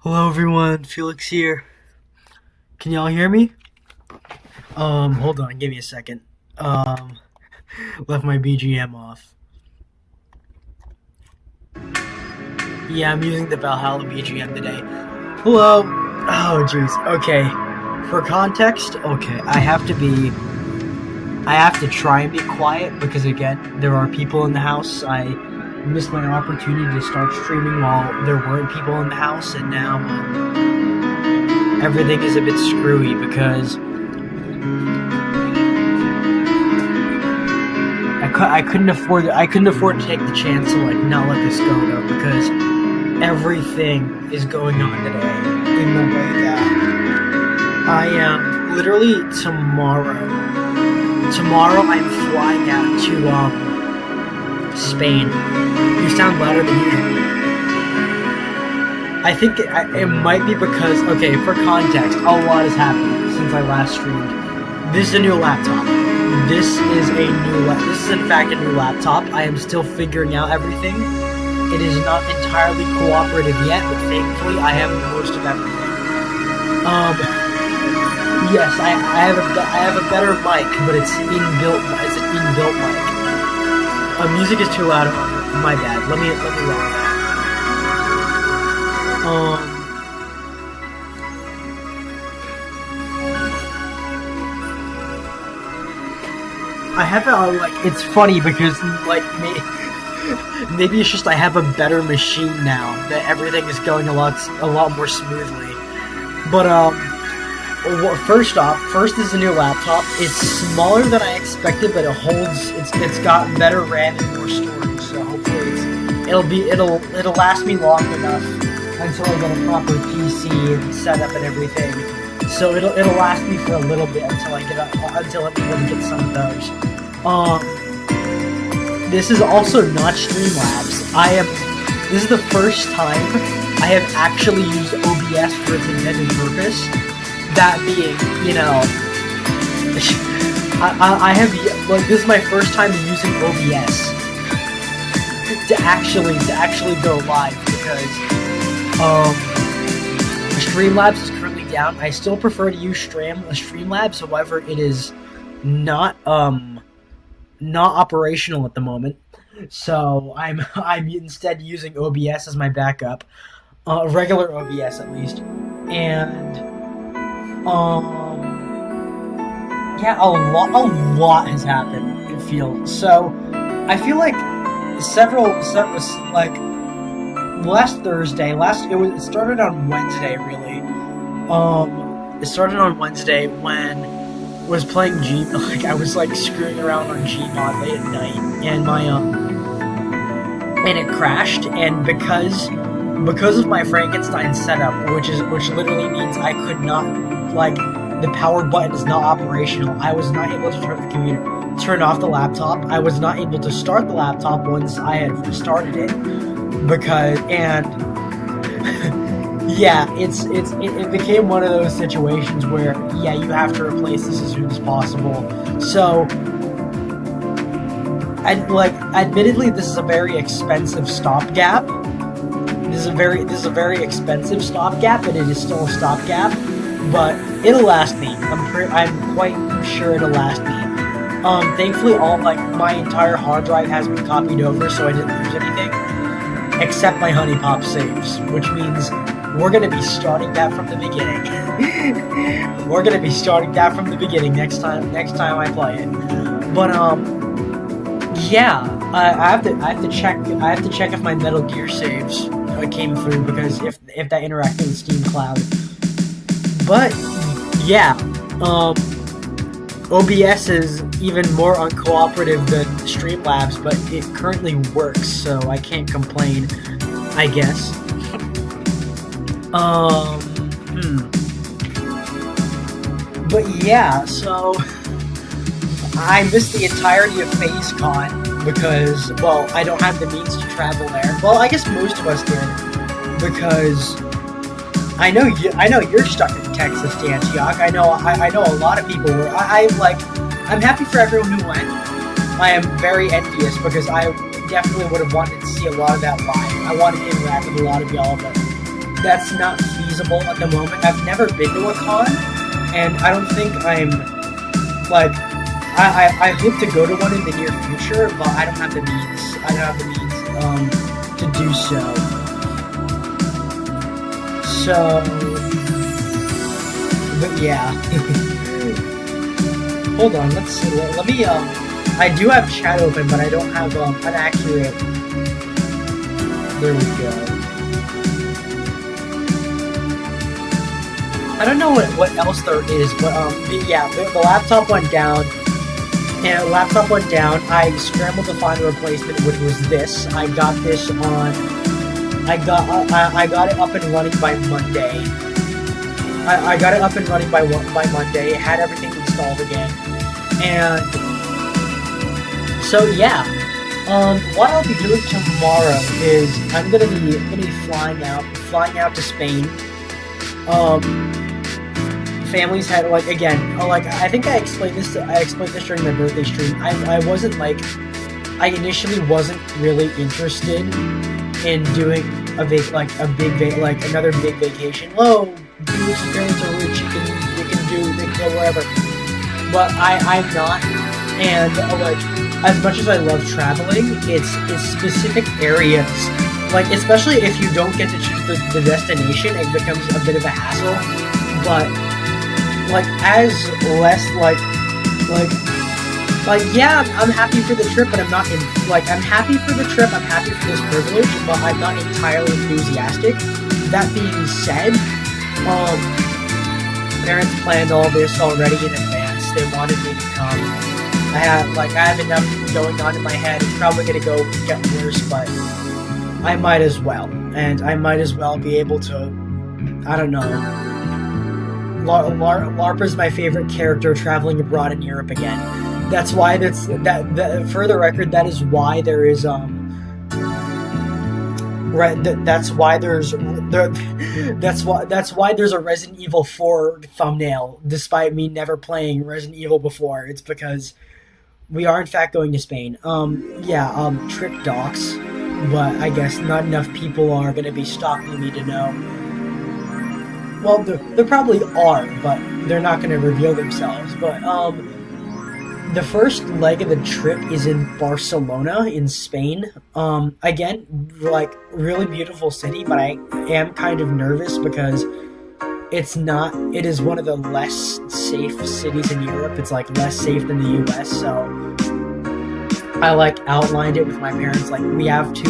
Hello everyone, Felix here. Can y'all hear me? Hold on, give me a second. Left my BGM off. Yeah, I'm using the Valhalla BGM today. Hello. Oh jeez. Okay. For context, okay, I have to try and be quiet because again, there are people in the house. I missed my opportunity to start streaming while there weren't people in the house, and now everything is a bit screwy because I couldn't afford to take the chance to not let this go though, because everything is going on today in the way that I am literally tomorrow I'm flying out to Spain. You sound louder than usual. I think it might be because, okay, for context, a lot has happened since I last streamed. This is a new laptop. This is in fact a new laptop. I am still figuring out everything. It is not entirely cooperative yet, but thankfully I have most of everything. Yes, I have a better mic, but it's an inbuilt mic. Music is too loud. My bad. Let me lower that. I have it's funny because maybe it's just I have a better machine now that everything is going a lot more smoothly. But first is a new laptop. It's smaller than I expected, but it's got better RAM and more storage. So hopefully it'll last me long enough until I get a proper PC and setup and everything. So it'll last me for a little bit until I'm able to get some of those. This is also not Streamlabs. This is the first time I have actually used OBS for its intended purpose. That being, this is my first time using OBS to actually go live because Streamlabs is currently down. I still prefer to use Streamlabs, however, it is not operational at the moment. So I'm instead using OBS as my backup, regular OBS at least, and yeah, a lot has happened. It feels so. I feel like last Thursday. It started on Wednesday. Really, it started on Wednesday when I was playing I was screwing around on Gmod late at night, and and it crashed, and because of my Frankenstein setup, which literally means I could not, the power button is not operational. I was not able to turn off the laptop. I was not able to start the laptop once I had restarted it, yeah, it became one of those situations where, yeah, you have to replace this as soon as possible. So, admittedly, this is a very expensive stopgap. This is a very expensive stopgap, and it is still a stopgap. But it'll last me. I'm quite sure it'll last me. Thankfully, my entire hard drive has been copied over, so I didn't lose anything, except my honeypop saves, which means we're gonna be starting that from the beginning. We're gonna be starting that from the beginning next time I play it. But yeah, I have to check if my Metal Gear saves came through, because if that interacted with Steam Cloud. But yeah, OBS is even more uncooperative than Streamlabs, but it currently works, so I can't complain, I guess. But yeah, so I missed the entirety of FaZeCon because, well, I don't have the means to travel there. Well, I guess most of us did, because I know you're stuck in Texas, Antioch. I know a lot of people were. I'm happy for everyone who went. I am very envious because I definitely would have wanted to see a lot of that live. I wanted to interact with a lot of y'all, but that's not feasible at the moment. I've never been to a con, and I don't think I'm like I hope to go to one in the near future, but I don't have the means. I don't have the means to do so. So, but yeah. Hold on, let me I do have chat open, but I don't have an accurate. There we go. I don't know what else there is, but yeah, the laptop went down. And the laptop went down. I scrambled to find a replacement, which was this. I got this on. I got it up and running by Monday. I got it up and running by Monday. It had everything installed again, and so yeah. What I'll be doing tomorrow is I'm gonna be flying out to Spain. Families had I think I explained this during my birthday stream. I wasn't I initially wasn't really interested in doing another big vacation. Whoa, dude's parents are rich, they can go wherever. But I'm not, and as much as I love traveling, it's specific areas. Especially if you don't get to choose the destination, it becomes a bit of a hassle. But as less yeah, I'm happy for the trip, but I'm not I'm happy for the trip, I'm happy for this privilege, but I'm not entirely enthusiastic. That being said, parents planned all this already in advance. They wanted me to come. I have enough going on in my head. It's probably gonna get worse, but I might as well, and I might as well be able to, I don't know. LARP's my favorite character traveling abroad in Europe again. That's why for the record, that is why there is that's why there's a Resident Evil 4 thumbnail, despite me never playing Resident Evil before. It's because we are in fact going to Spain. Trick docs, but I guess not enough people are gonna be stalking me to know. Well, there probably are, but they're not going to reveal themselves. But the first leg of the trip is in Barcelona, in Spain. Again, really beautiful city, but I am kind of nervous because it is one of the less safe cities in Europe. It's less safe than the US, so I outlined it with my parents. We have to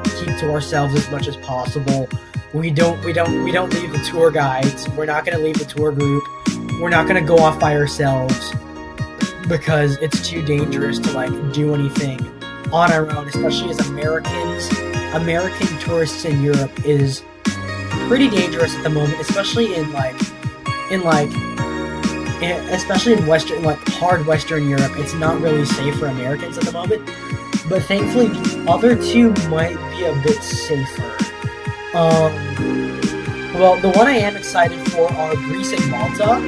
keep to ourselves as much as possible. We don't leave the tour guides. We're not going to leave the tour group. We're not going to go off by ourselves because it's too dangerous to do anything on our own, especially as Americans. American tourists in Europe is pretty dangerous at the moment, especially especially in Western, hard Western Europe. It's not really safe for Americans at the moment. But thankfully, the other two might be a bit safer. Well, the one I am excited for are Greece and Malta,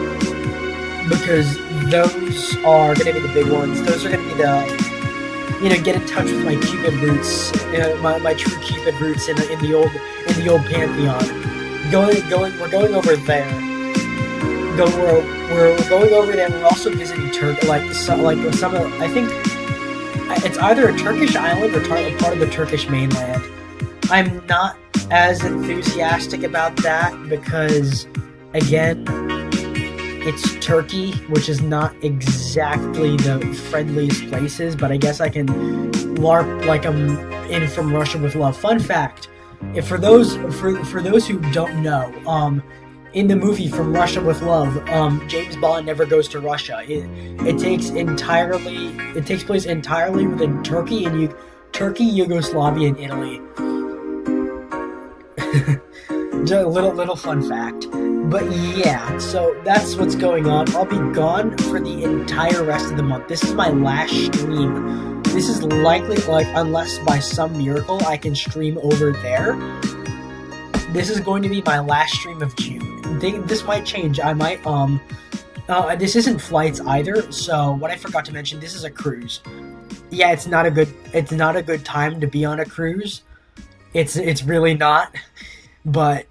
because those are going to be the big ones. Those are going to be get in touch with my Cupid roots, my true Cupid roots in the old pantheon. We're going over there. We're going over there. We're also visiting Turkey, I think it's either a Turkish island or part of the Turkish mainland. I'm not as enthusiastic about that because, again, it's Turkey, which is not exactly the friendliest places, but I guess I can LARP like I'm in From Russia with Love. Fun fact, for those who don't know, in the movie From Russia with Love, James Bond never goes to Russia. It takes place entirely within Turkey, Yugoslavia, and Italy. Just a little fun fact. But yeah, so that's what's going on. I'll be gone for the entire rest of the month. This is my last stream. This is likely, unless by some miracle I can stream over there, this is going to be my last stream of June. This might change. I might, this isn't flights either, so what I forgot to mention, this is a cruise. Yeah, it's not a good time to be on a cruise. It's really not. but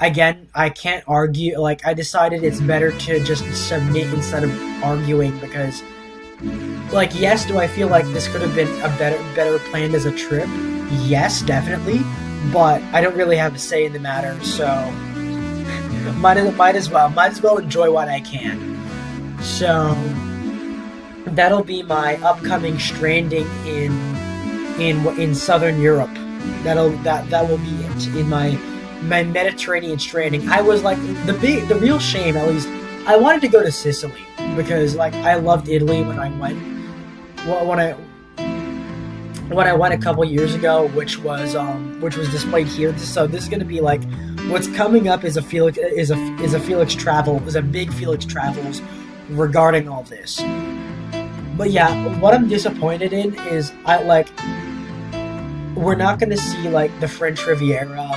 again, I can't argue. Like, I decided it's better to just submit instead of arguing because, like, yes, do I feel like this could have been a better planned as a trip? Yes, definitely, but I don't really have a say in the matter, so might as well enjoy what I can. So that'll be my upcoming stranding in Southern Europe. That will be it in my Mediterranean stranding. I was like the real shame, at least I wanted to go to Sicily because like I loved Italy when I went. Well, when I went a couple years ago, which was displayed here. So this is gonna be like what's coming up is a big Felix travels regarding all this. But yeah, what I'm disappointed in is we're not gonna see like the French Riviera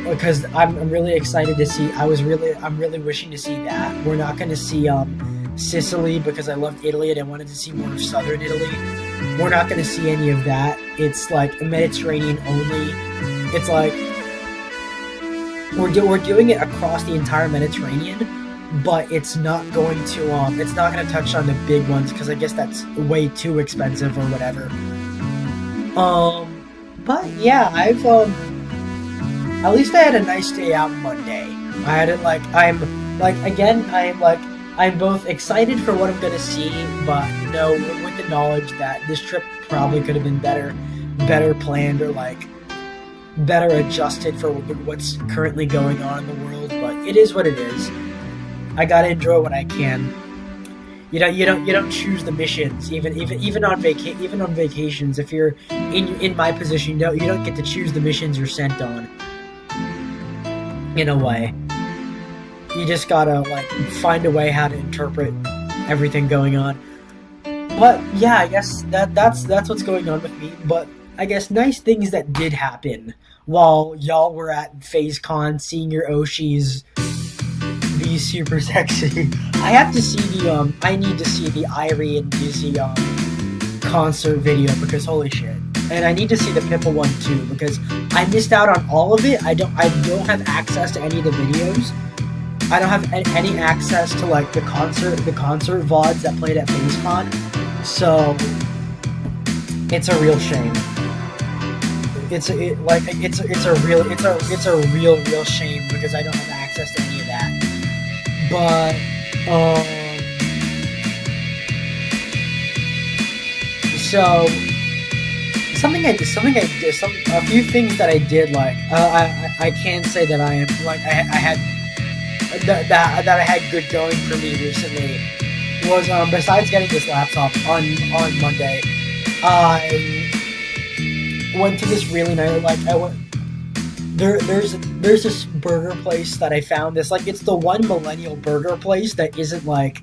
because I'm really excited to see. I'm really wishing to see that. We're not gonna see Sicily because I loved Italy and I wanted to see more of southern Italy. We're not gonna see any of that. It's like Mediterranean only. It's like we're doing it across the entire Mediterranean, but it's not going to touch on the big ones because I guess that's way too expensive or whatever. But yeah, I've at least I had a nice day out Monday. I had it I'm both excited for what I'm gonna see, but with the knowledge that this trip probably could have been better planned or like better adjusted for what's currently going on in the world. But it is what it is. I gotta enjoy what I can. You don't choose the missions, even on vacations. If you're in my position, you don't get to choose the missions you're sent on. In a way, you just gotta like find a way how to interpret everything going on. But yeah, I guess that's what's going on with me. But I guess nice things that did happen while y'all were at FazeCon seeing your Oshis be super sexy. I have to see I need to see the Irie and Dizzy concert video because holy shit. And I need to see the Pippa one too because I missed out on all of it. I don't have access to any of the videos. I don't have any access to like the concert VODs that played at FazeCon. So it's a real shame. It's a real shame because I don't have access to any of that. But so a few things that I did like I can say that I am like I had that I had good going for me recently was besides getting this laptop on Monday, I went to this really nice there's this burger place that I found. It's the one millennial burger place that isn't like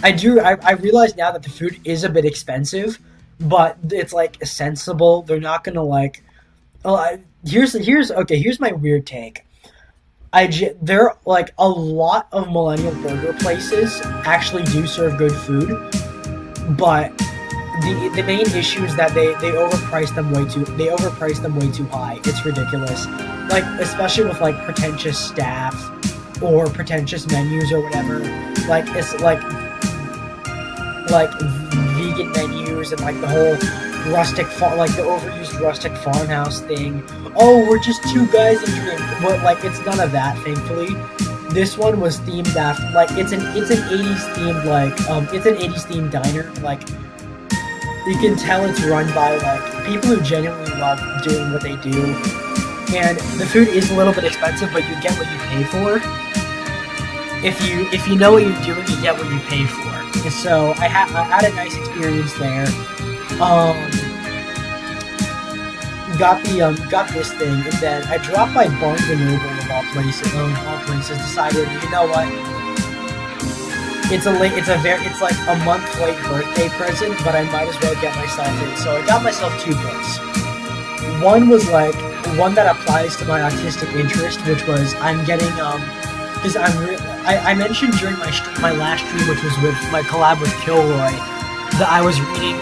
I realize now that the food is a bit expensive, but it's like sensible. They're not gonna like here's my weird take. There are like a lot of millennial burger places actually do serve good food, but the main issue is that they overprice them way too high. It's ridiculous. Like especially with like pretentious staff or pretentious menus or whatever. Like it's like vegan menus and like the whole the overused rustic farmhouse thing. Oh, we're just two guys and drink. But like it's none of that, thankfully. This one was themed after it's an 80s themed it's an 80s themed diner. Like you can tell it's run by like people who genuinely love doing what they do. And the food is a little bit expensive, but you get what you pay for. If you know what you're doing, you get what you pay for. So I had a nice experience there. Got this thing, and then I dropped by Barnes and Noble of all places. Decided, you know what? It's like a month late birthday present, but I might as well get myself it. So I got myself two books. One was like one that applies to my autistic interest, which was I'm getting because I mentioned during my last stream, which was with my collab with Kilroy, that I was rereading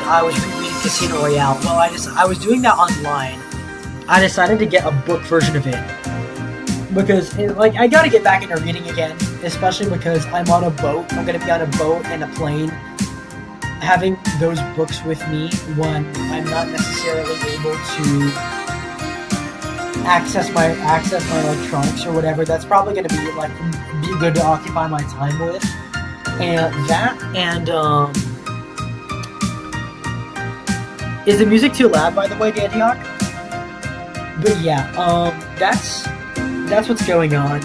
Casino Royale. Well, I was doing that online. I decided to get a book version of it because like I gotta get back into reading again, especially because I'm on a boat. I'm gonna be on a boat and a plane. Having those books with me when I'm not necessarily able to access my electronics or whatever, that's probably gonna be good to occupy my time with. And that, and is the music too loud, by the way, Dantiok? But yeah, that's what's going on.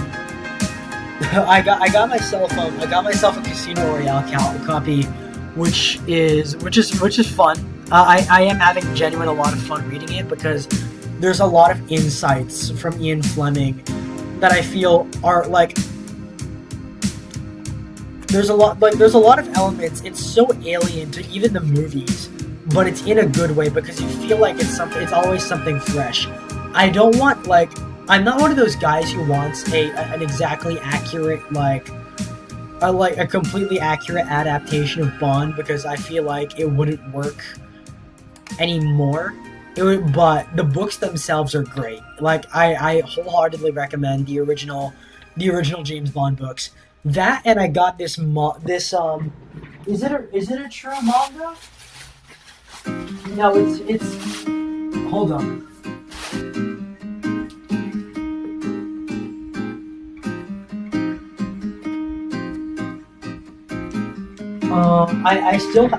I got myself a Casino Royale copy, which is fun. I am having a lot of fun reading it because there's a lot of insights from Ian Fleming that I feel are like. There's a lot of elements. It's so alien to even the movies, but it's in a good way because you feel like it's always something fresh. I don't want I'm not one of those guys who wants an exactly accurate a completely accurate adaptation of Bond because I feel like it wouldn't work anymore. But the books themselves are great. Like I wholeheartedly recommend the original James Bond books. That, and I got this is it a true manga? No, it's hold on. I still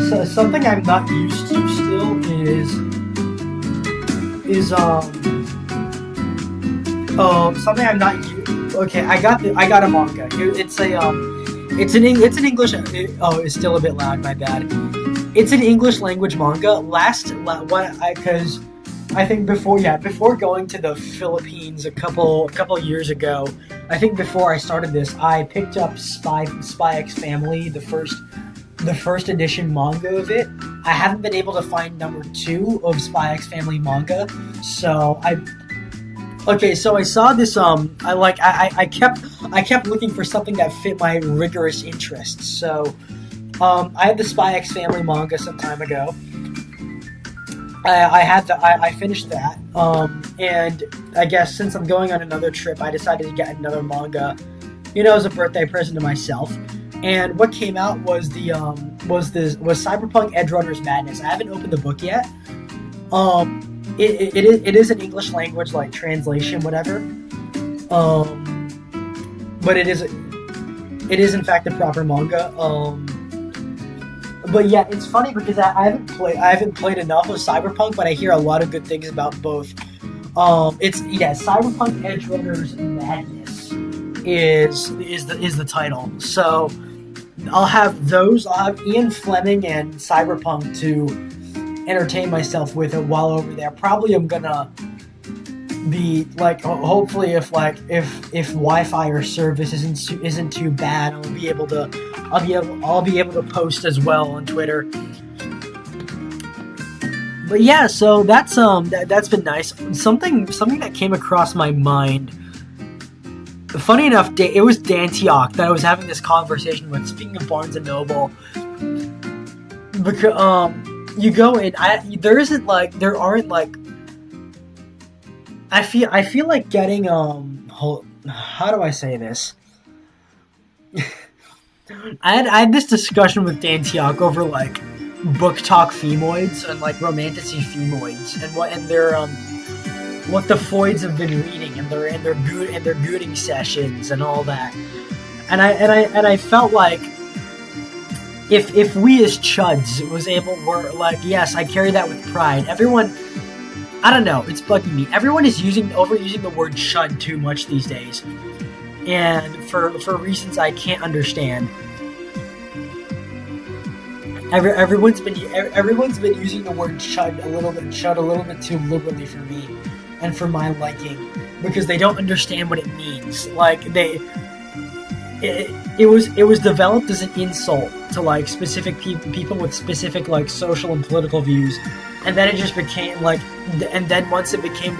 so something I'm not used to still is something I'm not used. Okay, I got a manga. It's an English. It's still a bit loud. My bad. It's an English language manga. Because I think before going to the Philippines a couple years ago, I think before I started this, I picked up Spy X Family, the first edition manga of it. I haven't been able to find number 2 of Spy X Family manga, so so I saw this. I kept looking for something that fit my rigorous interests. So, I had the Spy X Family manga some time ago. I finished that. And I guess since I'm going on another trip, I decided to get another manga, as a birthday present to myself. And what came out was was Cyberpunk Edgerunners Madness. I haven't opened the book yet. It is an English language translation, whatever. But it is in fact a proper manga. But yeah, it's funny because I haven't played enough of Cyberpunk, but I hear a lot of good things about both. Cyberpunk Edgerunners Madness is the title. So I'll have those. I'll have Ian Fleming and Cyberpunk to entertain myself with it while over there. Probably I'm gonna be hopefully if Wi-Fi or service isn't too bad, I'll be able to post as well on Twitter. But yeah, so that's been nice. Something that came across my mind. Funny enough, it was Dantiok that I was having this conversation with. Speaking of Barnes and Noble, because you go in, I feel like getting how do I say this? I had this discussion with Dantiok over book talk femoids and romantasy femoids and what the foids have been reading and their gooding sessions and all that. And I felt like if we as chuds were yes, I carry that with pride. Everyone, I don't know, it's bugging me. Everyone is overusing the word chud too much these days, and for reasons I can't understand. Everyone's been using the word chud a little bit too liberally for me and for my liking, because they don't understand what it means. It was developed as an insult to specific people with specific social and political views, and then it just became and then once it became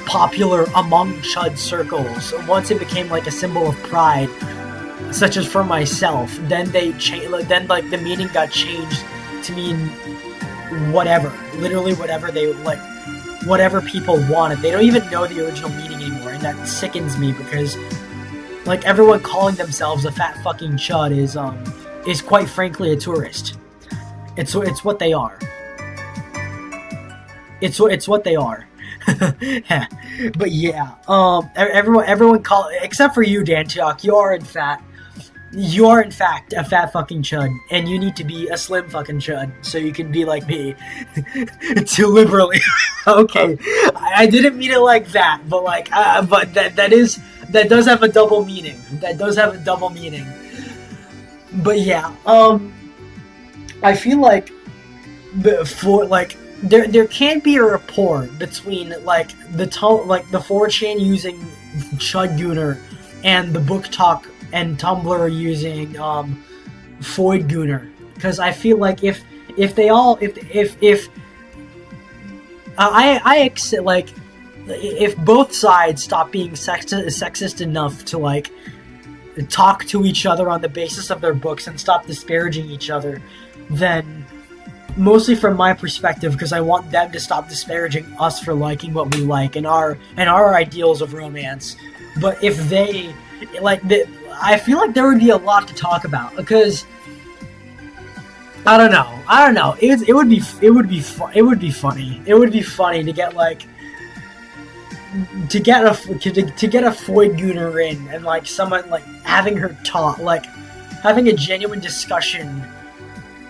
popular among chud circles, once it became a symbol of pride, such as for myself, then they the meaning got changed to mean whatever, literally whatever they whatever people wanted. They don't even know the original meaning anymore, and that sickens me because, like, everyone calling themselves a fat fucking chud is quite frankly a tourist. It's what they are. It's what they are. But yeah, everyone call, except for you, Dan Tiok, you are in fact a fat fucking chud, and you need to be a slim fucking chud so you can be like me. Too liberally. Okay, I didn't mean it like that, but like, but that does have a double meaning. That does have a double meaning. But yeah, I feel like there can't be a rapport between like the 4chan using Chudgooner and the Book Talk and Tumblr using Foidgooner, because I feel like if both sides stop being sexist enough to like talk to each other on the basis of their books and stop disparaging each other, then, mostly from my perspective, because I want them to stop disparaging us for liking what we like and our ideals of romance. But if they I feel like there would be a lot to talk about, because I don't know. It would be funny. It would be funny to get like to get a Foidgooner in, and like someone like having her talk, like having a genuine discussion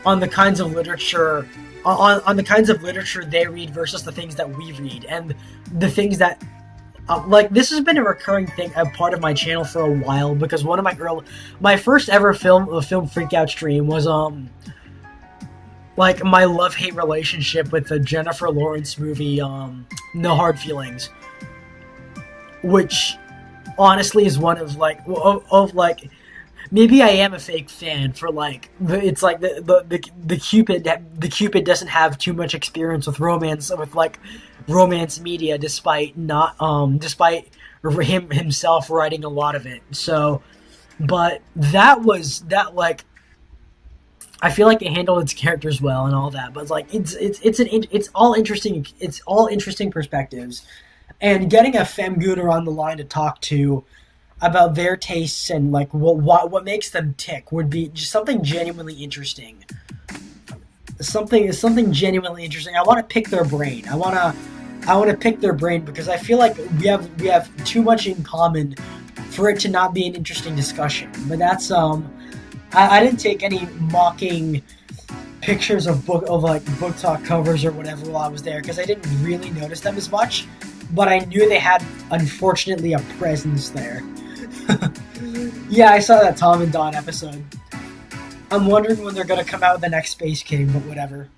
on the kinds of literature on the kinds of literature they read versus the things that we read, and the things that like, this has been a recurring thing, a part of my channel for a while, because one of my first ever film freakout stream was like my love-hate relationship with the Jennifer Lawrence movie No Hard Feelings, which honestly is one of like maybe I am a fake fan for like it's like the Cupid doesn't have too much experience with romance media, despite him himself writing a lot of it. So, but that I feel like it handled its characters well and all that, but like it's all interesting perspectives, and getting a femgooner on the line to talk to about their tastes and like what makes them tick would be just something genuinely interesting. Something genuinely interesting. I want to pick their brain. I want to pick their brain, because I feel like we have too much in common for it to not be an interesting discussion. But that's I didn't take any mocking pictures of book talk covers or whatever while I was there, because I didn't really notice them as much. But I knew they had, unfortunately, a presence there. Yeah, I saw that Tom and Don episode. I'm wondering when they're gonna come out with the next Space King, but whatever.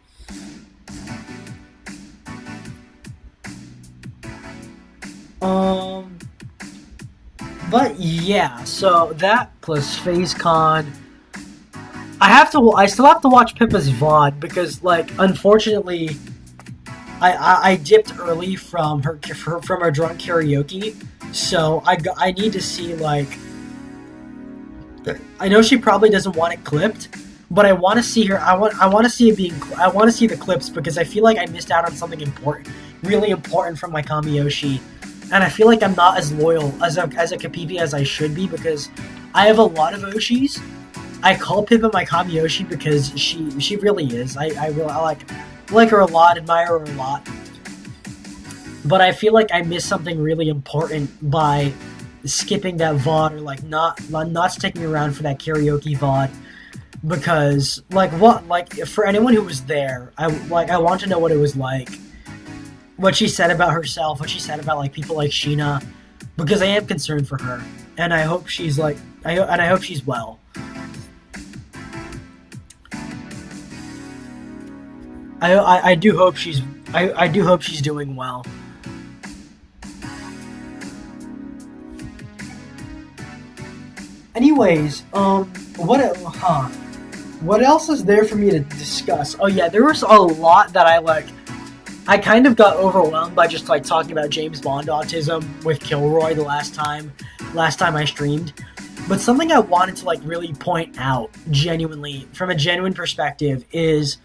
But yeah, so that plus FazeCon. I still have to watch Pippa's VOD, because like, unfortunately, I dipped early from her drunk karaoke, so I need to see, like, I know she probably doesn't want it clipped, but I want to see her. I want to see it being. I want to see the clips, because I feel like I missed out on something important, really important from my Kamiyoshi, and I feel like I'm not as loyal as a Kapipi as I should be, because I have a lot of Oshis. I call Pippa my Kamiyoshi because she really is. I like her a lot, admire her a lot. But I feel like I missed something really important by skipping that VOD, or like not sticking around for that karaoke VOD, because for anyone who was there, I want to know what it was like, what she said about herself, what she said about like people like Sheena, because I am concerned for her, and I hope she's I hope she's well. I do hope she's doing well. Anyways, what else is there for me to discuss? Oh yeah, there was a lot that I kind of got overwhelmed by just like talking about James Bond autism with Kilroy the last time I streamed. But something I wanted to like really point out genuinely, from a genuine perspective, is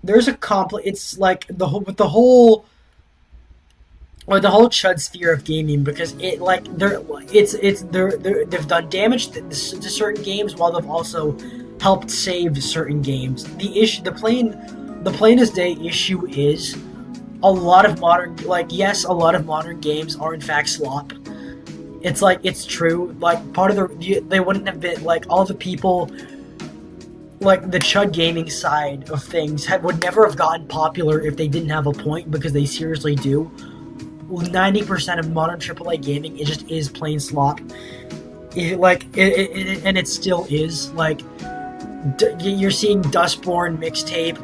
there's a it's like the whole with the whole or the whole chud sphere of gaming, because it like they've done damage to certain games while they've also helped save certain games. The plain as day issue is a lot of modern, like, yes, a lot of modern games are in fact slop. It's like, it's true. Like, part of they wouldn't have been, like, all the people, like, the chud gaming side of things would never have gotten popular if they didn't have a point, because they seriously do. 90% of modern AAA gaming, it just is plain slop. And it still is. Like, you're seeing Dustborn mixtape,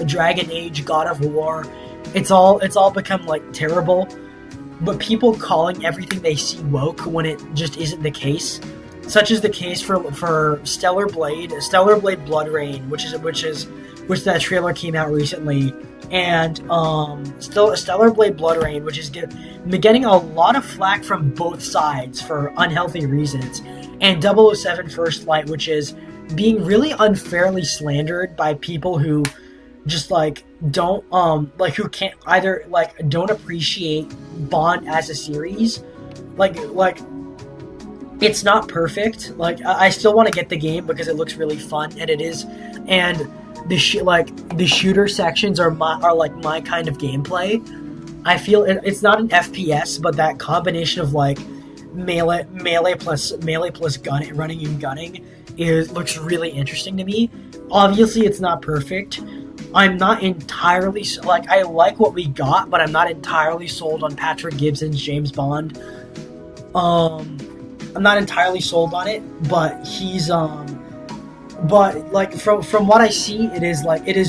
Dragon Age, God of War. It's all become like terrible. But people calling everything they see woke when it just isn't the case. Such is the case for Stellar Blade Blood Rain, which that trailer came out recently, and Stellar Blade Blood Rain, which is getting a lot of flack from both sides for unhealthy reasons, and 007 First Light, which is being really unfairly slandered by people who just don't who can't either don't appreciate Bond as a series. It's not perfect. I still want to get the game because it looks really fun, and it is. And the shooter sections are my kind of gameplay. I feel it's not an FPS, but that combination of melee plus running and gunning looks really interesting to me. Obviously, it's not perfect. I'm not entirely I like what we got, but I'm not entirely sold on Patrick Gibson's James Bond. I'm not entirely sold on it, but he's but from what I see, it is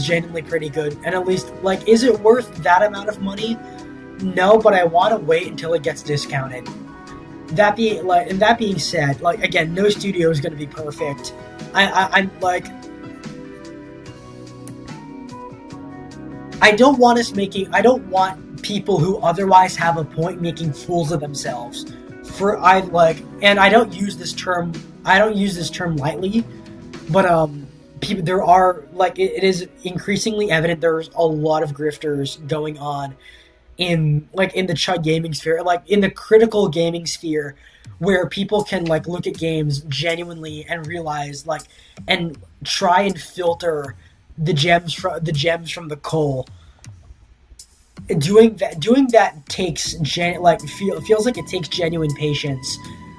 genuinely pretty good. And at least is it worth that amount of money? No, but I want to wait until it gets discounted. That being said, again, no studio is going to be perfect. I don't want people who otherwise have a point making fools of themselves. And I don't use this term lightly, but there are it is increasingly evident there's a lot of grifters going on in the chud gaming sphere, in the critical gaming sphere, where people can look at games genuinely and realize and try and filter the gems from the coal. Doing that takes feels like it takes genuine patience,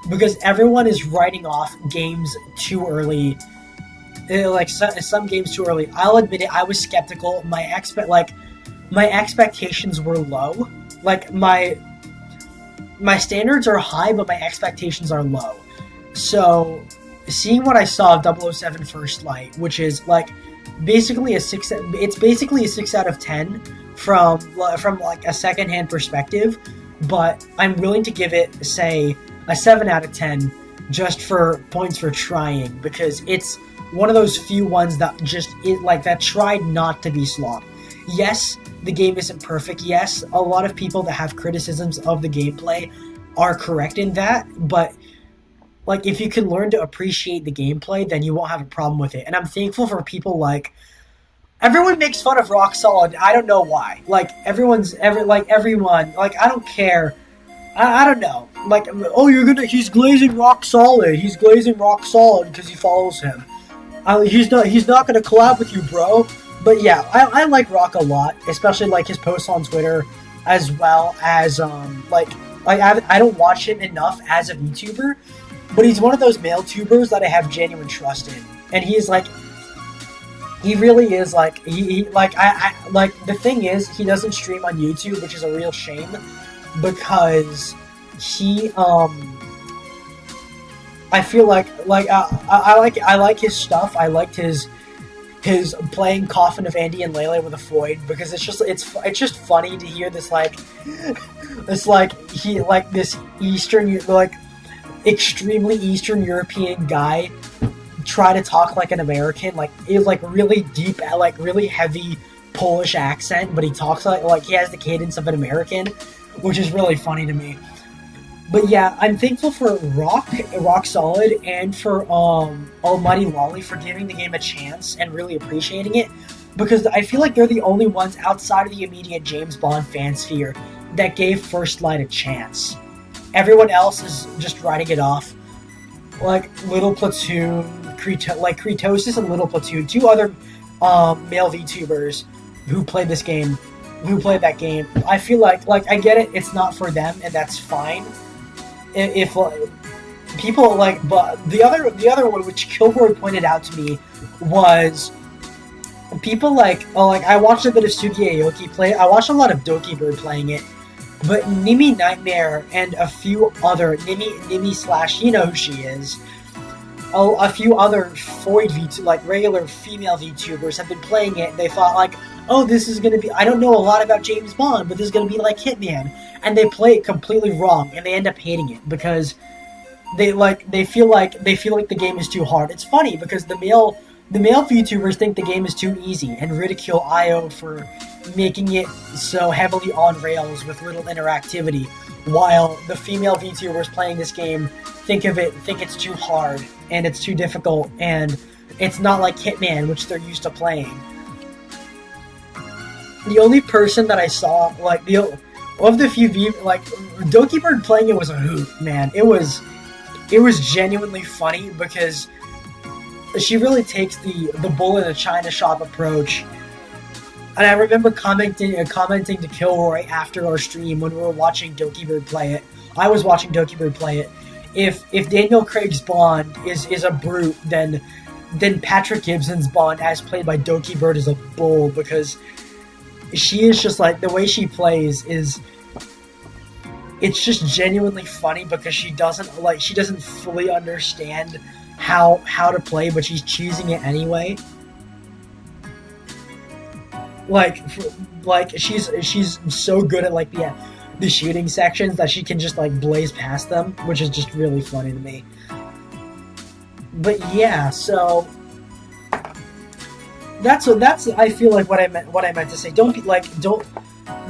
because everyone is writing off games too early. Some games too early. I'll admit it. I was skeptical. My expectations were low. My standards are high, but my expectations are low. So, seeing what I saw of 007 First Light, which is basically a 6 out of 10 from a secondhand perspective, but I'm willing to give it, say, a 7 out of 10 just for points for trying, because it's one of those few ones that that tried not to be slop. Yes, the game isn't perfect. Yes, a lot of people that have criticisms of the gameplay are correct in that, but if you can learn to appreciate the gameplay, then you won't have a problem with it. And I'm thankful for people everyone makes fun of Rock Solid. I don't know why. Everyone, I don't care. I don't know. He's glazing Rock Solid. He's glazing Rock Solid because he follows him. He's not gonna collab with you, bro. But yeah, I like Rock a lot, especially his posts on Twitter, as well as I don't watch him enough as a VTuber, but he's one of those male tubers that I have genuine trust in, and he's he really is the thing is, he doesn't stream on YouTube, which is a real shame, because he I feel I like his stuff. I liked his playing Coffin of Andy and Lele with a Floyd, because it's just funny to hear this this Eastern extremely Eastern European guy try to talk like an American, really deep, really heavy Polish accent, but he talks he has the cadence of an American, which is really funny to me. But yeah, I'm thankful for Rock Solid, and for Almighty Lolly for giving the game a chance and really appreciating it. because I feel like they're the only ones outside of the immediate James Bond fan sphere that gave First Light a chance. Everyone else is just writing it off. Like Little Platoon, Kretosis and Little Platoon, two other male VTubers who played that game. I feel like I get it, it's not for them, and that's fine. If people but the other one, which Kilroy pointed out to me, was people I watched a bit of Sugi Aoki play. I watched a lot of Doki Bird playing it, but Nimi Nightmare and a few other Nimi slash, you know who she is. A few other Foid VTubers, regular female VTubers, have been playing it, and they thought oh, this is gonna be, I don't know a lot about James Bond, but this is gonna be like Hitman, and they play it completely wrong, and they end up hating it because they feel like the game is too hard. It's funny because the male VTubers think the game is too easy and ridicule IO for making it so heavily on rails with little interactivity, while the female VTubers playing this game think it's too hard and it's too difficult and it's not like Hitman, which they're used to playing. The only person that I saw of the few Doki Bird playing it was a hoot, man. It was genuinely funny because she really takes the bull in a china shop approach. And I remember commenting to Kilroy after our stream when we were watching Doki Bird play it. I was watching Doki Bird play it. If Daniel Craig's Bond is a brute, then Patrick Gibson's Bond, as played by Doki Bird, is a bull, because she is just the way she plays is, it's just genuinely funny because she doesn't fully understand how to play, but she's choosing it anyway. She's so good at the shooting sections that she can just blaze past them, which is just really funny to me. But yeah, so that's I feel like what I meant to say.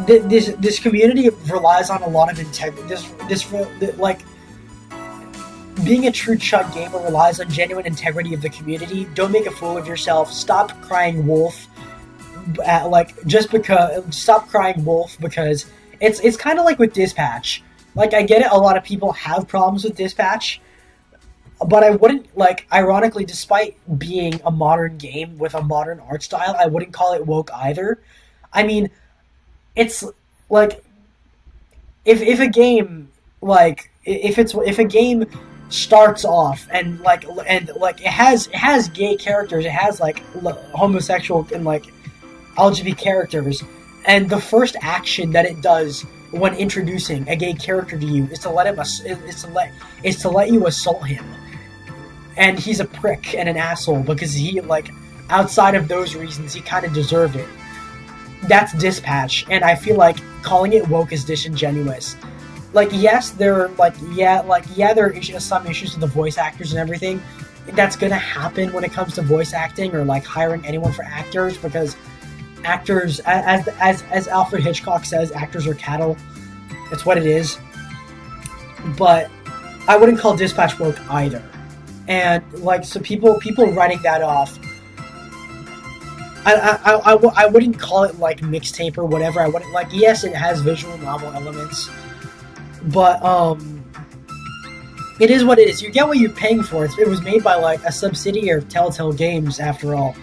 This community relies on a lot of integrity. Being a true Chud gamer relies on genuine integrity of the community. Don't make a fool of yourself. Stop crying wolf. Stop crying wolf, because it's kind of like with Dispatch. I get it, a lot of people have problems with Dispatch, but I wouldn't, ironically, despite being a modern game with a modern art style, I wouldn't call it woke either. I mean, it's if a game if a game starts off and it has gay characters, it has homosexual and LGBT characters, and the first action that it does when introducing a gay character to you is to let you assault him, and he's a prick and an asshole because he outside of those reasons he kind of deserved it. That's Dispatch, and I feel like calling it woke is disingenuous. Yes, there are some issues with the voice actors and everything. That's gonna happen when it comes to voice acting or hiring anyone for actors, because actors, as Alfred Hitchcock says, actors are cattle. It's what it is. But I wouldn't call Dispatch woke either. And so people writing that off, I wouldn't call it mixtape or whatever. I wouldn't yes, it has visual novel elements, but it is what it is. You get what you're paying for. It was made by a subsidiary of Telltale Games, after all.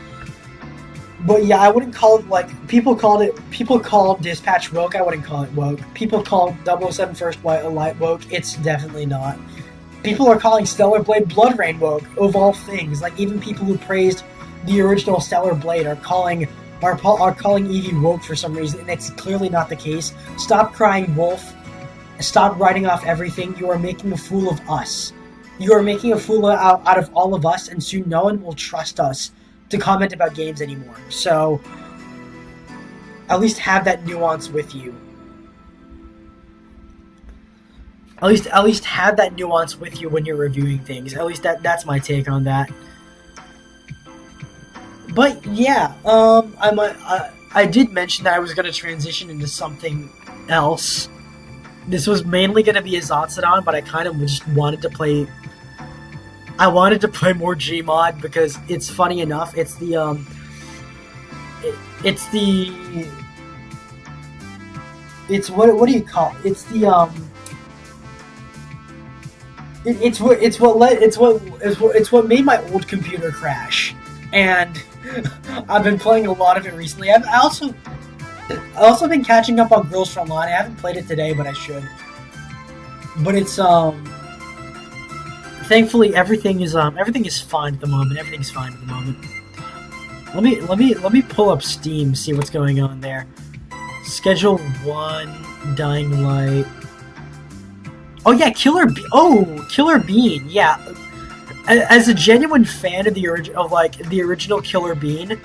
But yeah, I wouldn't call it people called Dispatch woke. I wouldn't call it woke. People called 007 First Light woke. It's definitely not. People are calling Stellar Blade Blood Rain woke, of all things. Even people who praised the original Stellar Blade are calling Eevee woke for some reason, and it's clearly not the case. Stop crying wolf. Stop writing off everything. You are making a fool of us. You are making a fool out of all of us, and soon no one will trust us to comment about games anymore. So at least have that nuance with you. At least have that nuance with you when you're reviewing things. At least that's my take on that. But yeah, I did mention that I was going to transition into something else. This was mainly going to be a ZATSUDAN, but I kind of just wanted to play. I wanted to play more Gmod because it's funny enough. It's it's the it's what do you call it? It's the it's what made my old computer crash, and I've been playing a lot of it recently. I also been catching up on Girls from Online. I haven't played it today, but I should. But it's thankfully everything is fine at the moment. Everything's fine at the moment. Let me pull up Steam, see what's going on there. Schedule 1, Dying Light. Oh yeah, Killer Bean. Yeah, as a genuine fan of the original Killer Bean,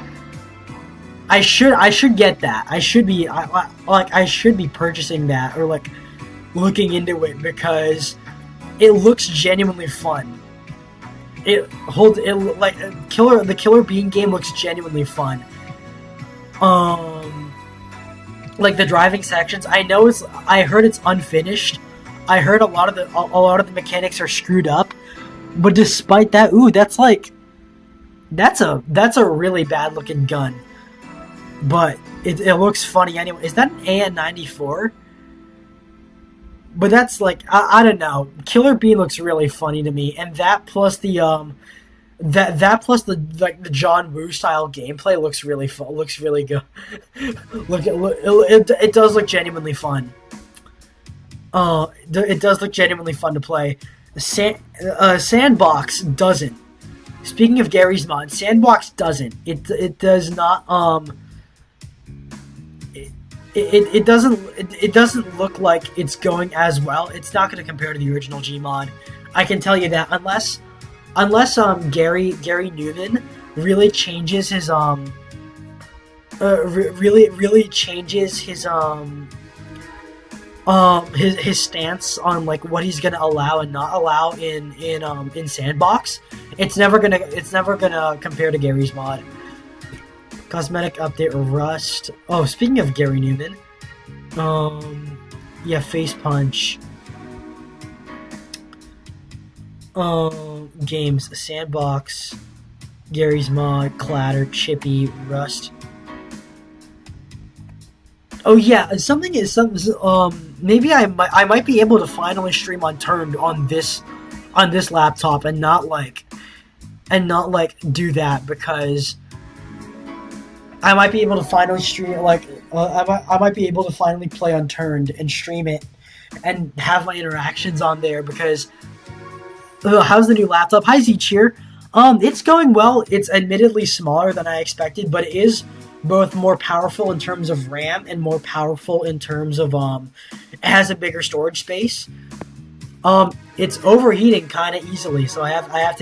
I should get that. I should be purchasing that or like looking into it because it looks genuinely fun. The Killer Bean game looks genuinely fun. Like the driving sections, I heard it's unfinished. I heard a lot of the mechanics are screwed up, but despite that, that's a really bad looking gun. But it looks funny anyway. Is that an AN-94? But that's like I don't know. Killer Bean looks really funny to me, and that plus the the John Woo style gameplay looks really fun. Looks really good. It does look genuinely fun. It does look genuinely fun to play. Sandbox doesn't. Speaking of Gary's mod, Sandbox doesn't. It does not. It doesn't look like it's going as well. It's not going to compare to the original Gmod. I can tell you that unless Gary Newman really changes his really changes his stance on like what he's gonna allow and not allow in Sandbox. It's never gonna compare to Gary's mod. Cosmetic update Rust. Oh, speaking of Gary Newman, yeah, Face Punch. Games, Sandbox, Gary's mod, Clatter, Chippy, Rust. Oh yeah, maybe I might be able to finally stream Unturned on this laptop and not do that because I might be able to finally stream I might be able to finally play Unturned and stream it and have my interactions on there because how's the new laptop? Hi Z-Cheer. It's going well. It's admittedly smaller than I expected, but it is both more powerful in terms of RAM and more powerful in terms of it has a bigger storage space. It's overheating kind of easily, so I have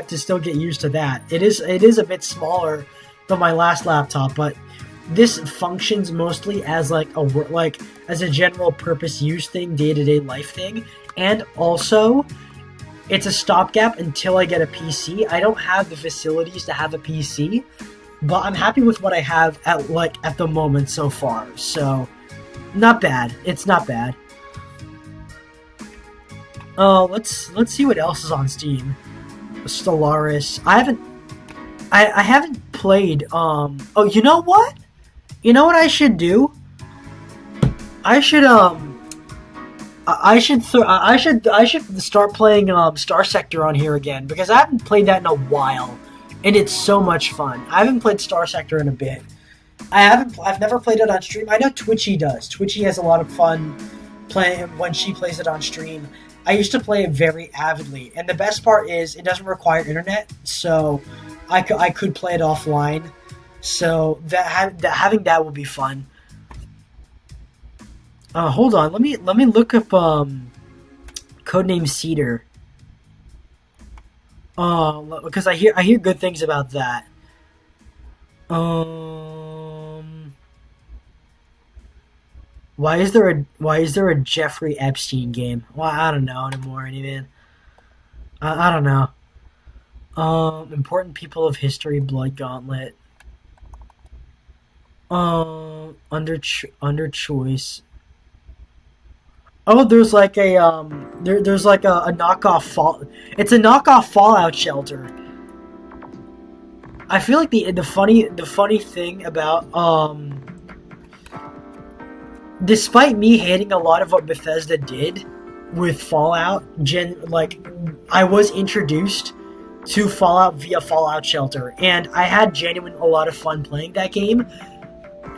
to still get used to that. It is a bit smaller than my last laptop, but this functions mostly as as a general purpose use thing, day-to-day life thing, and also it's a stopgap until I get a PC. I don't have the facilities to have a PC, but I'm happy with what I have at the moment so far. So, not bad. It's not bad. Let's see what else is on Steam. Stellaris. I haven't played. Oh, you know what? You know what I should do? I should start playing Star Sector on here again because I haven't played that in a while, and it's so much fun. I haven't played Star Sector in a bit. I've never played it on stream. I know Twitchy does. Twitchy has a lot of fun playing when she plays it on stream. I used to play it very avidly, and the best part is it doesn't require internet, so I could play it offline. So having that will be fun. Hold on. Let me look up Codename Cedar. Because I hear good things about that. Why is there a Jeffrey Epstein game? Well, I don't know anymore, even. I don't know. Important People of History, Blood Gauntlet. Under Choice. Oh, there's like a there's like a knockoff It's a knockoff Fallout shelter. I feel like the funny thing about despite me hating a lot of what Bethesda did with Fallout, I was introduced to Fallout via Fallout Shelter, and I had a lot of fun playing that game.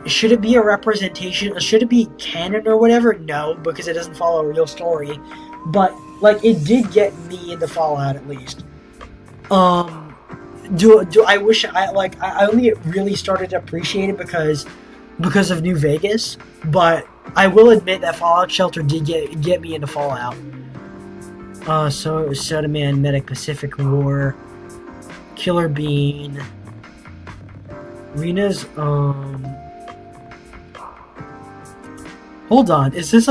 Should it be a representation? Should it be canon or whatever? No, because it doesn't follow a real story. But like, it did get me into Fallout at least. Do I wish I only really started to appreciate it because of New Vegas, but I will admit that Fallout Shelter did get me into Fallout. So Soda Man, Medic, Pacific War, Killer Bean, Rena's hold on, is this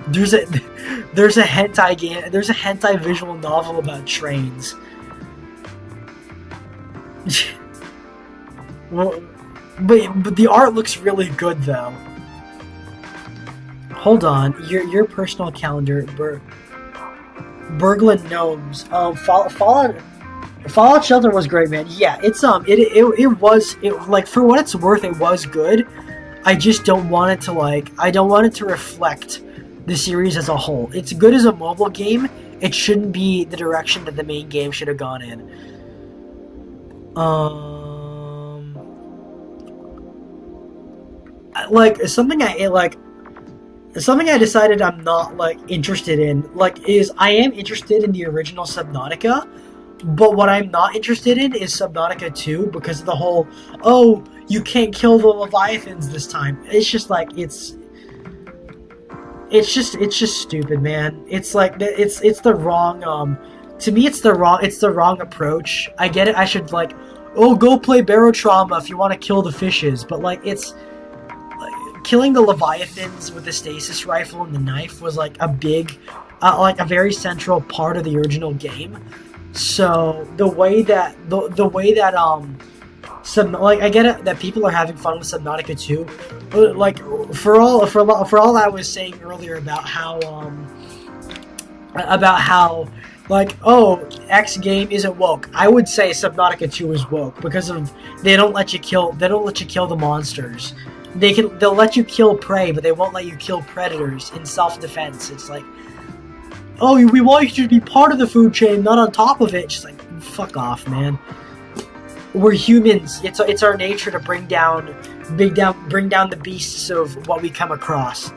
there's a hentai game, there's a hentai visual novel about trains. Well, but the art looks really good though. Hold on, your personal calendar, Berglund Gnomes. Fallout Shelter was great, man. Yeah, it was like, for what it's worth, it was good. I just don't want it to I don't want it to reflect the series as a whole. It's good as a mobile game. It shouldn't be the direction that the main game should have gone in. Something I decided I'm not interested in is I am interested in the original Subnautica, but what I'm not interested in is Subnautica 2 because of the whole, oh, you can't kill the Leviathans this time. It's just it's just stupid, man. It's the wrong to me it's the wrong approach. I get it. I should go play Barotrauma if you want to kill the fishes, but it's killing the Leviathans with the stasis rifle and the knife was a very central part of the original game. So the way that I get it that people are having fun with Subnautica 2, but for all I was saying earlier about how oh, X game isn't woke. I would say Subnautica 2 is woke because they don't let you kill the monsters. They'll let you kill prey, but they won't let you kill predators in self-defense. It's oh, we want you to be part of the food chain, not on top of it. Just fuck off, man. We're humans. It's our nature to bring down the beasts of what we come across.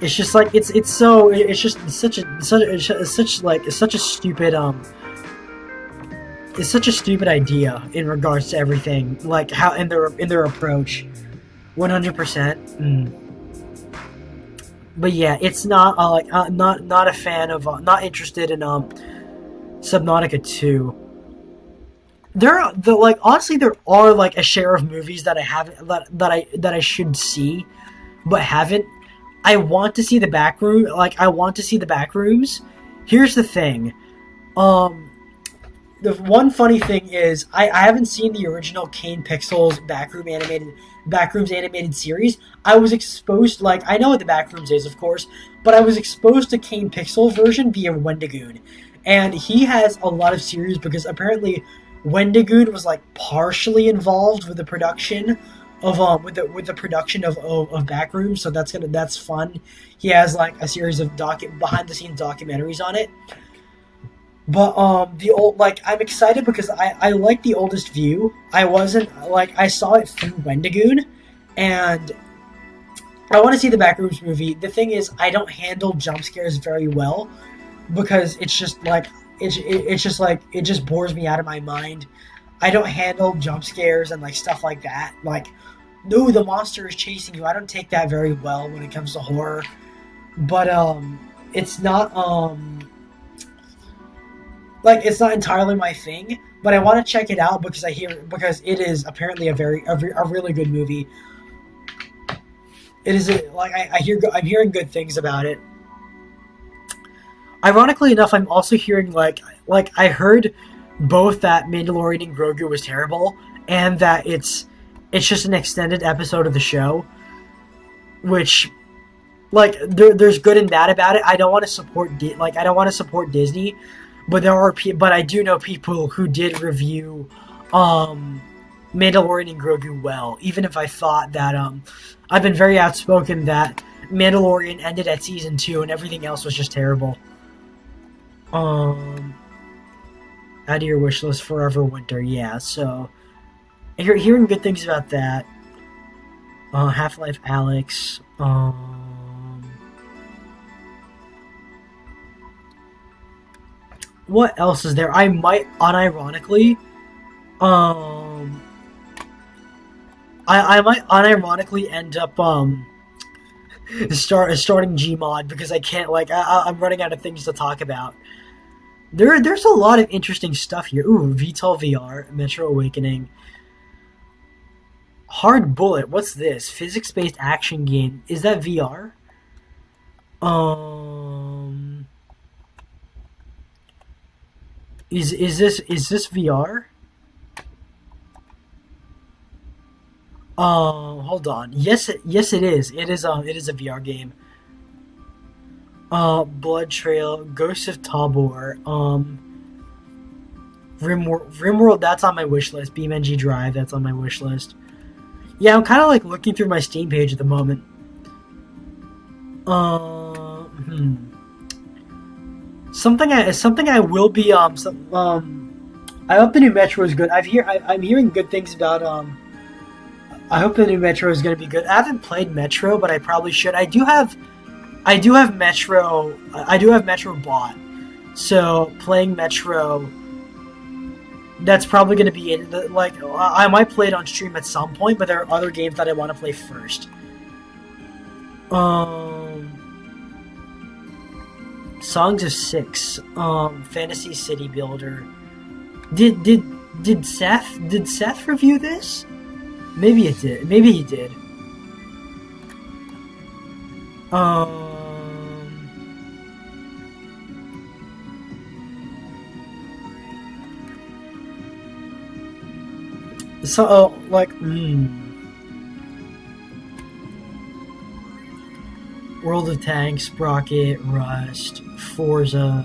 It's just it's such a stupid idea in regards to everything, how in their approach. 100%. But yeah, it's not not a fan of not interested in Subnautica 2. Honestly, there are a share of movies that I haven't that I should see but haven't. I want to see the back room. I want to see the back rooms. Here's the thing. The one funny thing is I haven't seen the original Kane Pixels Backrooms animated series. I was exposed I know what the Backrooms is, of course, but I was exposed to Kane Pixel version via Wendigoon, and he has a lot of series because apparently Wendigoon was partially involved with the production of with the production of Backrooms, so that's fun. He has a series of behind the scenes documentaries on it. But I'm excited because I like The Oldest View. I saw it through Wendigoon, and I want to see the Backrooms movie. The thing is, I don't handle jump scares very well because it's just it just bores me out of my mind. I don't handle jump scares and stuff like that. No, the monster is chasing you. I don't take that very well when it comes to horror. But it's not it's not entirely my thing, but I want to check it out because because it is apparently a really good movie. It is I'm hearing good things about it. Ironically enough, I'm also hearing I heard both that Mandalorian and Grogu was terrible, and that it's just an extended episode of the show, which there's good and bad about it. I don't want to support I don't want to support Disney, but but I do know people who did review Mandalorian and Grogu well, even if I thought that I've been very outspoken that Mandalorian ended at season 2 and everything else was just terrible. Add to your wish list Forever Winter, yeah. So hearing good things about that. Half-Life Alyx. What else is there? I might unironically, I might unironically end up starting Gmod because I can't, like, I'm running out of things to talk about. There's a lot of interesting stuff here. Ooh, VTOL VR, Metro Awakening. Hard Bullet, what's this? Physics-based action game. Is that VR? Is this VR? Hold on. Yes it is. It is a VR game. Blood Trail, Ghosts of Tabor, RimWorld, that's on my wish list. BeamNG Drive, that's on my wish list. Yeah, I'm kind of like looking through my Steam page at the moment. Something I will be I hope the new Metro is good. I'm hearing good things about I hope the new Metro is going to be good. I haven't played Metro, but I probably should. I do have Metro bought. So playing Metro, that's probably going to be it. I might play it on stream at some point, but there are other games that I want to play first. Songs of Six, Fantasy City Builder. Did Seth review this? Maybe it did. Maybe he did. So, World of Tanks, Sprocket, Rust, Forza.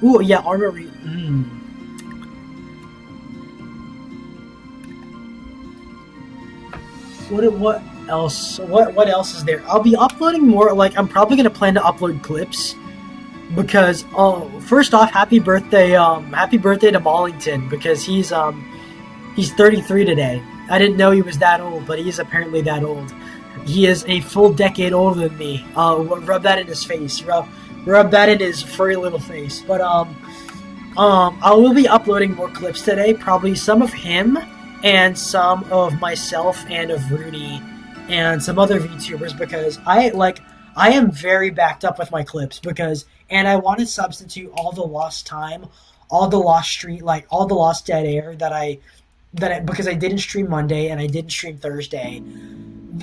Ooh, yeah, Armory. What else? What else is there? I'll be uploading more. I'm probably gonna plan to upload clips because first off, happy birthday to Mollington because he's 33 today. I didn't know he was that old, but he is apparently that old. He is a full decade older than me. Rub that in his face. Rub that in his furry little face. But I will be uploading more clips today. Probably some of him and some of myself and of Rooney and some other VTubers because I am very backed up with my clips and I want to substitute all the lost time, all the lost stream, all the lost dead air because I didn't stream Monday and I didn't stream Thursday.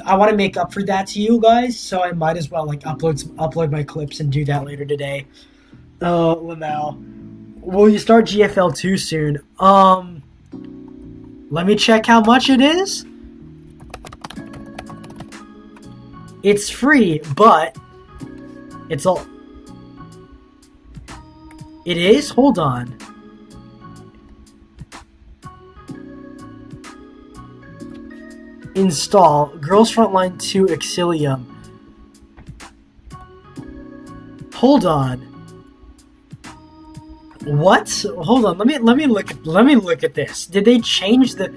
I want to make up for that to you guys, so I might as well upload my clips and do that later today. Lamau, will you start GFL 2 soon? Let me check how much it is. It's free, but it's all. It is? Hold on. Install Girls Frontline 2 Exilium. Hold on. What? Hold on. Let me look at this. Did they change the?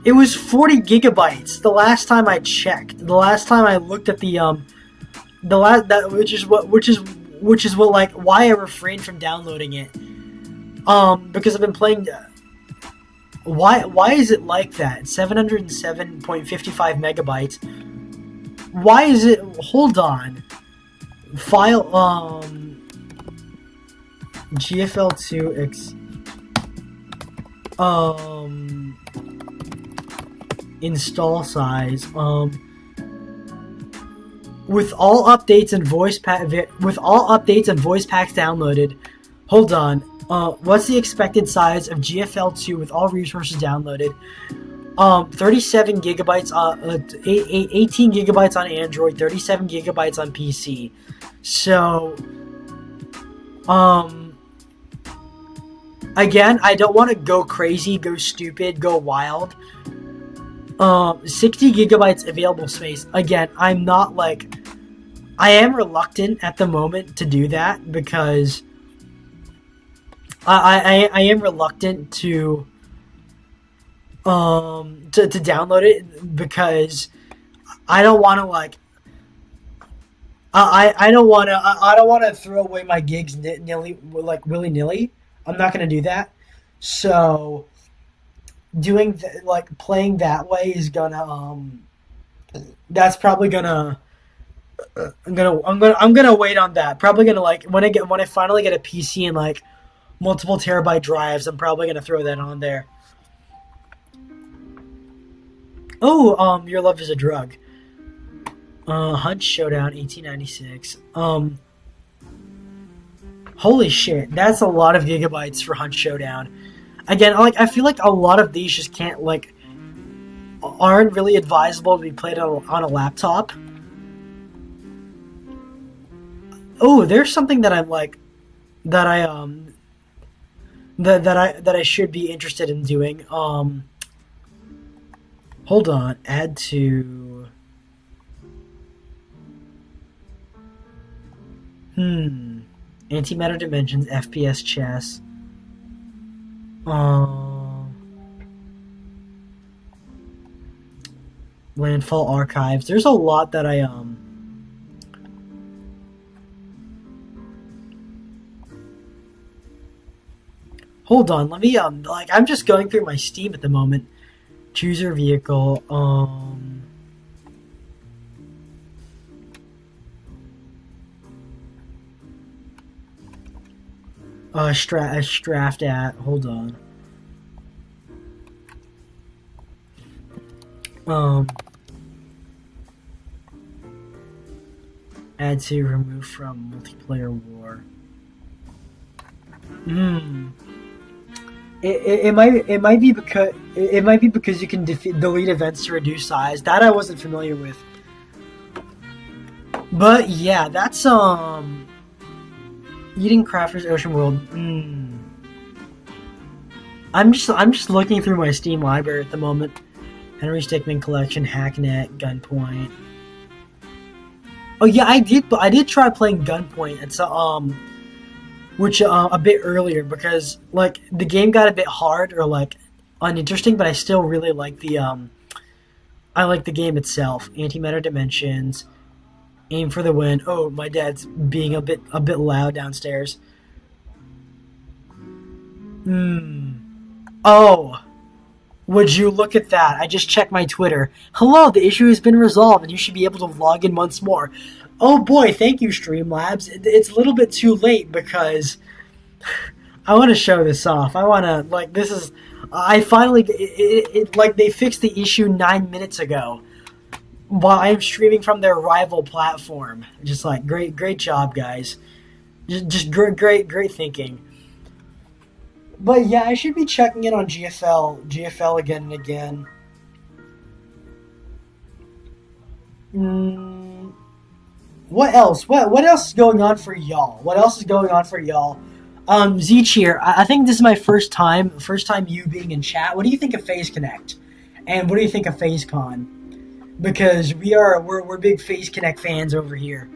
It was 40 gigabytes the last time I checked. The last time I looked at which is what why I refrained from downloading it. Because I've been playing. Why is it like that? 707.55 megabytes. Why is it? Hold on. File GFL2 install size with all updates and voice packs downloaded. Hold on. What's the expected size of GFL2 with all resources downloaded? 37 gigabytes 18 gigabytes on Android, 37 gigabytes on PC. So, um, again, I don't want to go crazy, go stupid, go wild. 60 gigabytes available space. Again, I'm not like, I am reluctant at the moment to do that because I am reluctant to download it because I don't want to like I don't want to I don't want to throw away my gigs like willy nilly. I'm not gonna do that. So like playing that way is gonna that's probably gonna I'm gonna wait on that. Probably gonna like when I finally get a PC and like multiple terabyte drives, I'm probably gonna throw that on there. Oh, your love is a drug. Hunt Showdown, 1896. Holy shit, that's a lot of gigabytes for Hunt Showdown. Again, like I feel like a lot of these just can't like aren't really advisable to be played on a laptop. Oh, there's something that I'm like that I that I should be interested in doing. Hold on, add to. Antimatter Dimensions, FPS Chess. Landfall Archives. There's a lot that I Hold on, let me like I'm just going through my Steam at the moment. Choose your vehicle. Straft at. Hold on. Add to remove from multiplayer war. It might be because you can delete events to reduce size. That I wasn't familiar with. But yeah, that's Eating Crafters Ocean World. I'm just looking through my Steam library at the moment. Henry Stickmin Collection, Hacknet, Gunpoint. Oh yeah, I did try playing Gunpoint. It's which a bit earlier because like the game got a bit hard or like uninteresting, but I still really like the I like the game itself. Antimatter Dimensions, Aim for the Win. Oh, my dad's being a bit loud downstairs. Oh, would you look at that? I just checked my Twitter. Hello, the issue has been resolved and you should be able to log in once more. Oh boy, thank you, Streamlabs. It's a little bit too late because I want to show this off. I want to, like, this is, I finally, like, they fixed the issue 9 minutes ago while I'm streaming from their rival platform. Just like, great job, guys. Just great thinking. But yeah, I should be checking in on GFL again and again. What else? What else is going on for y'all? Z Cheer, I think this is my first time you being in chat. What do you think of FaZe Connect? And what do you think of FaZeCon? Because we're big FaZe Connect fans over here.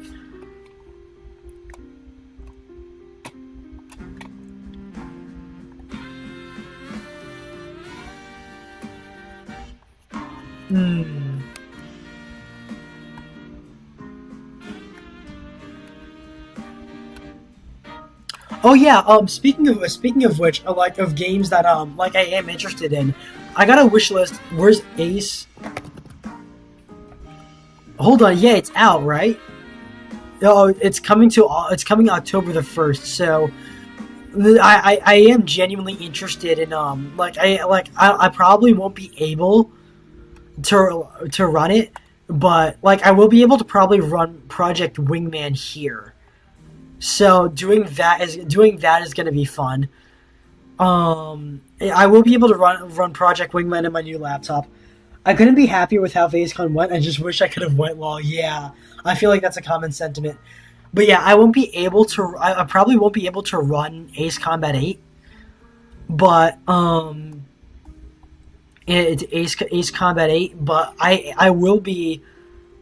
Oh yeah. Speaking of which, like of games that like I am interested in, I got a wish list. Where's Ace? Hold on. Yeah, it's out, right? Oh, it's coming October the 1st. So I am genuinely interested in I probably won't be able to run it, but like I will be able to probably run Project Wingman here. So doing that is going to be fun. I will be able to run Project Wingman in my new laptop. I couldn't be happier with how FaZeCon went. I just wish I could have went long. Yeah, I feel like that's a common sentiment. But yeah, I won't be able to. I probably won't be able to run Ace Combat 8, but it's Ace Combat 8. But I will be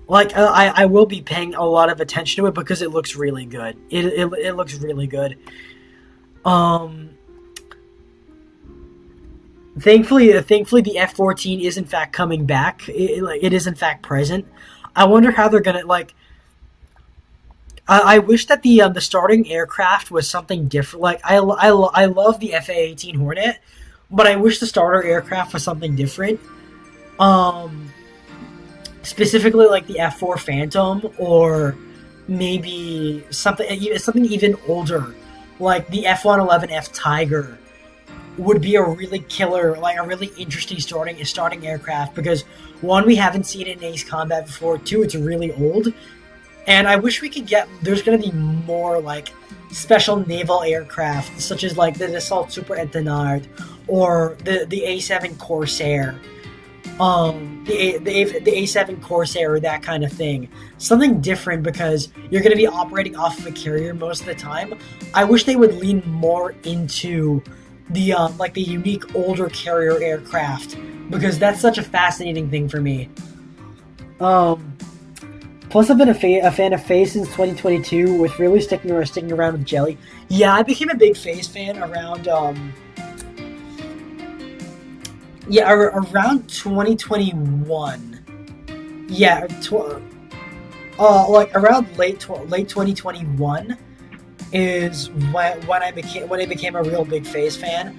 like I will be paying a lot of attention to it because it looks really good. It looks really good. Um, thankfully, the F-14 is in fact coming back. It is in fact present. I wonder how they're gonna like. I wish that the starting aircraft was something different. Like I love the FA-18 Hornet, but I wish the starter aircraft was something different. Um, Specifically like the F4 Phantom, or maybe something even older, like the F111 F Tiger would be a really killer, like a really interesting starting aircraft because one, we haven't seen it in Ace Combat before. Two, it's really old, and I wish we could get. There's going to be more like special naval aircraft, such as like the Dassault Super Étonnard or the A7 Corsair, the A7 Corsair, or that kind of thing. Something different because you're going to be operating off of a carrier most of the time. I wish they would lean more into the like the unique older carrier aircraft because that's such a fascinating thing for me. Um, Plus, I've been a fan of Phase since 2022, with really sticking around with Jelly. Yeah, I became a big Phase fan around around 2021. Yeah, like around late 2021 is when I became a real big Phase fan.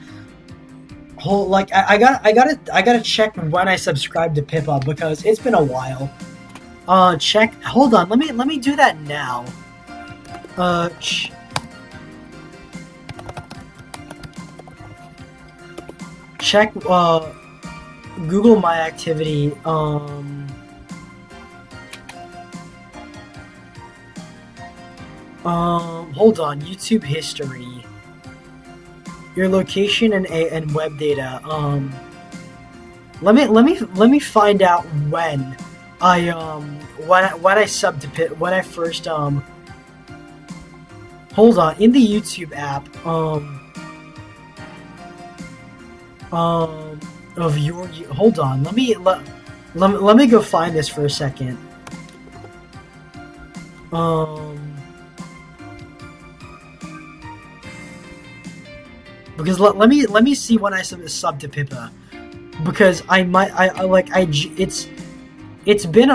I gotta check when I subscribed to Pippa because it's been a while. Check. Hold on. Let me do that now. Uh, ch- Check. Google My Activity. Hold on. YouTube history. Your location and web data. Let me find out when when I subbed to Pit when I first hold on, in the YouTube app of your hold on, let me go find this for a second. Because let me see when I sub to Pippa, because I might I like I it's been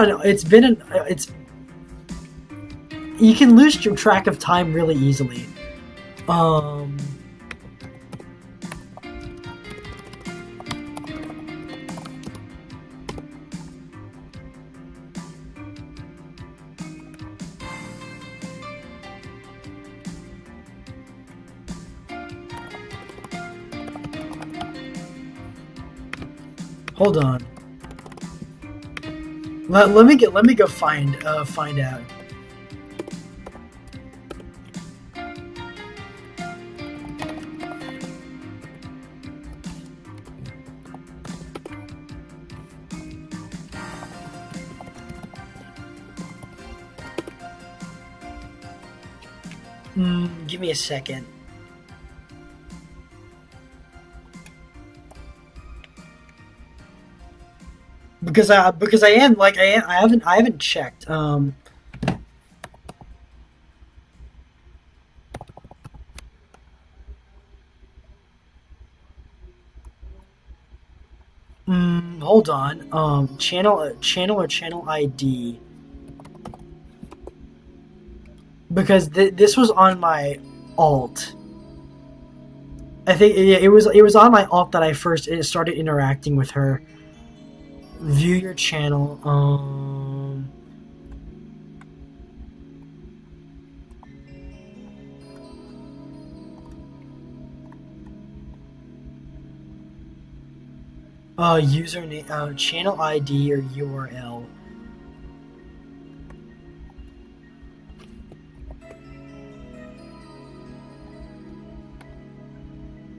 you can lose your track of time really easily. Hold on. Let me go find out. Give me a second. Because I am like I haven't checked. Hold on. Channel or channel ID. Because this was on my alt. I think it was on my alt that I first started interacting with her. View your channel. Username, channel ID or URL.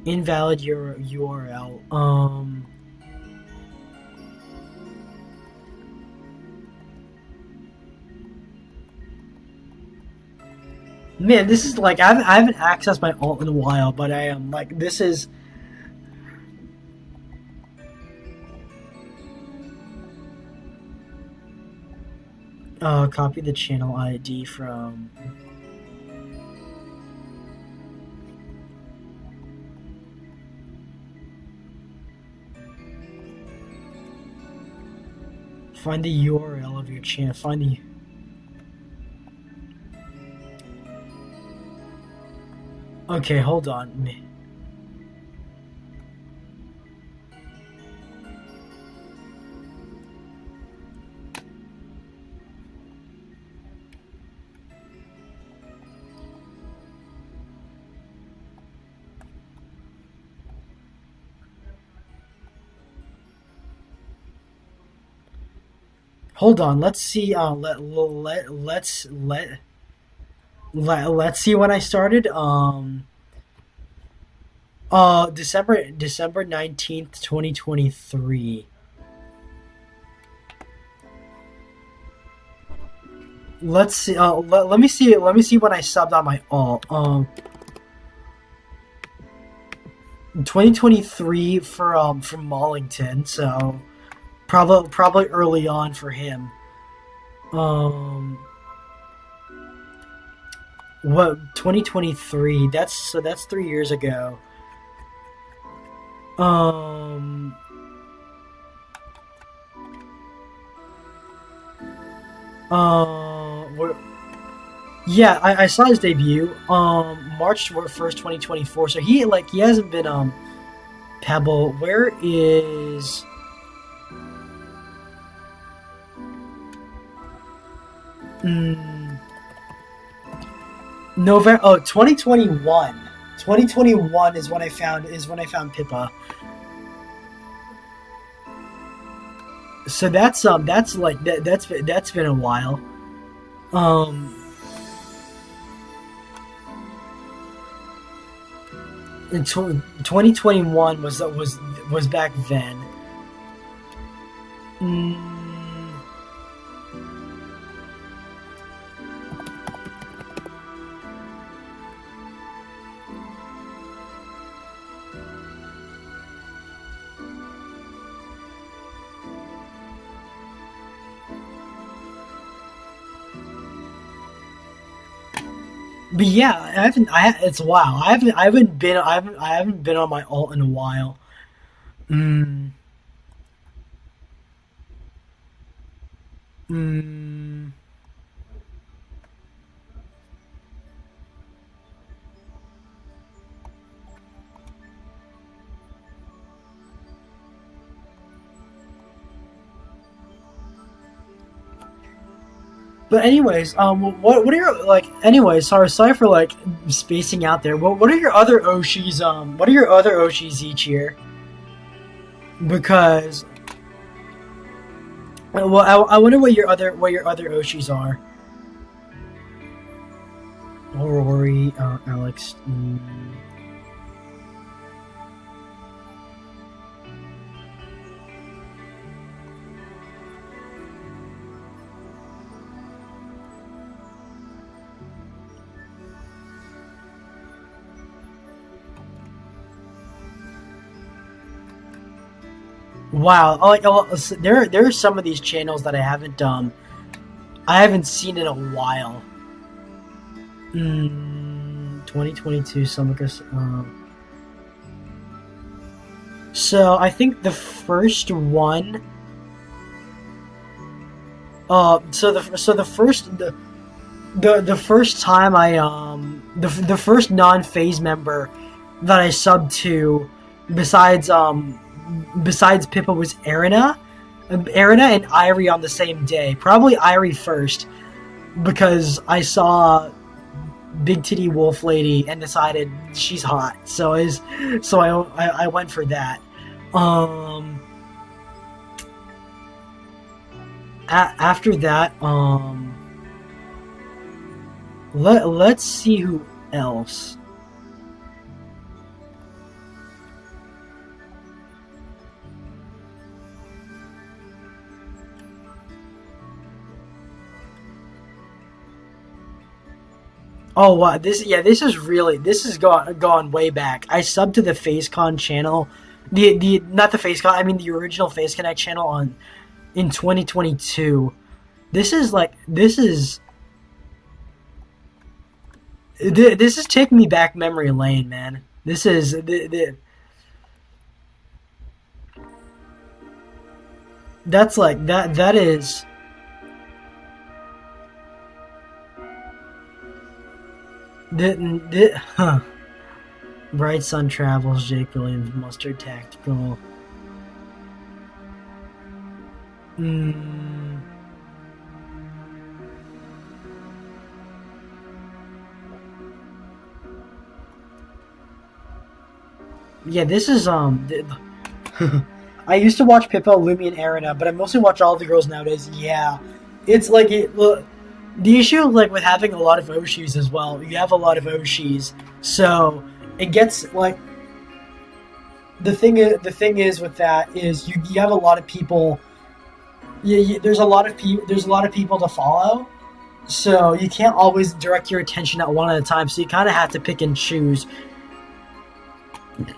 Invalid your URL. Man, this is like I haven't accessed my alt in a while, but I am like this is. Copy the channel ID from. Find the URL of your channel. Find the. Okay, hold on. Hold on. Let's see. Let's see when I started. December 19th, 2023. Let's see. Let me see. Let me see when I subbed on my alt. 2023 from Mollington. So probably early on for him. What 2023? That's 3 years ago. Um. What? Yeah, I saw his debut. March 1st, 2024. So he hasn't been Pebble. Where is? November. Oh, 2021. 2021 is when I found Pippa. So that's like that's been a while. Um, in 2021 was back then. Mm, but yeah, I haven't. It's a while. I haven't been on my alt in a while. Mm, mm. But anyways, what are your like? Anyways, sorry for like spacing out there. What are your other Oshis? What are your other Oshis each year? Because well, I wonder what your other Oshis are. Rory, Alex. Wow, there are some of these channels that I haven't seen in a while. 2022 Summercus. So I think the first one. The first time the first non-phase member that I subbed to, besides besides Pippa, was Arena and Irie on the same day. Probably Irie first, because I saw Big Titty Wolf Lady and decided she's hot. So I went for that. Um, After that, let's see who else. Oh, wow. This is really, this has gone way back. I subbed to the FaceCon channel, not the FaceCon, I mean the original Face Connect channel in 2022. This is like, this is taking me back memory lane, man. This is that's like that is. Huh. Bright Sun Travels, Jake Williams, Mustard Tactical. Mm. Yeah, this is I used to watch Pippa, Lumi, and Arena, but I mostly watch all the girls nowadays. Yeah, it's like look, the issue like with having a lot of Oshis as well. You have a lot of Oshis, so it gets like the thing is with that is you have a lot of people. There's a lot of people to follow, so you can't always direct your attention at one at a time. So you kind of have to pick and choose.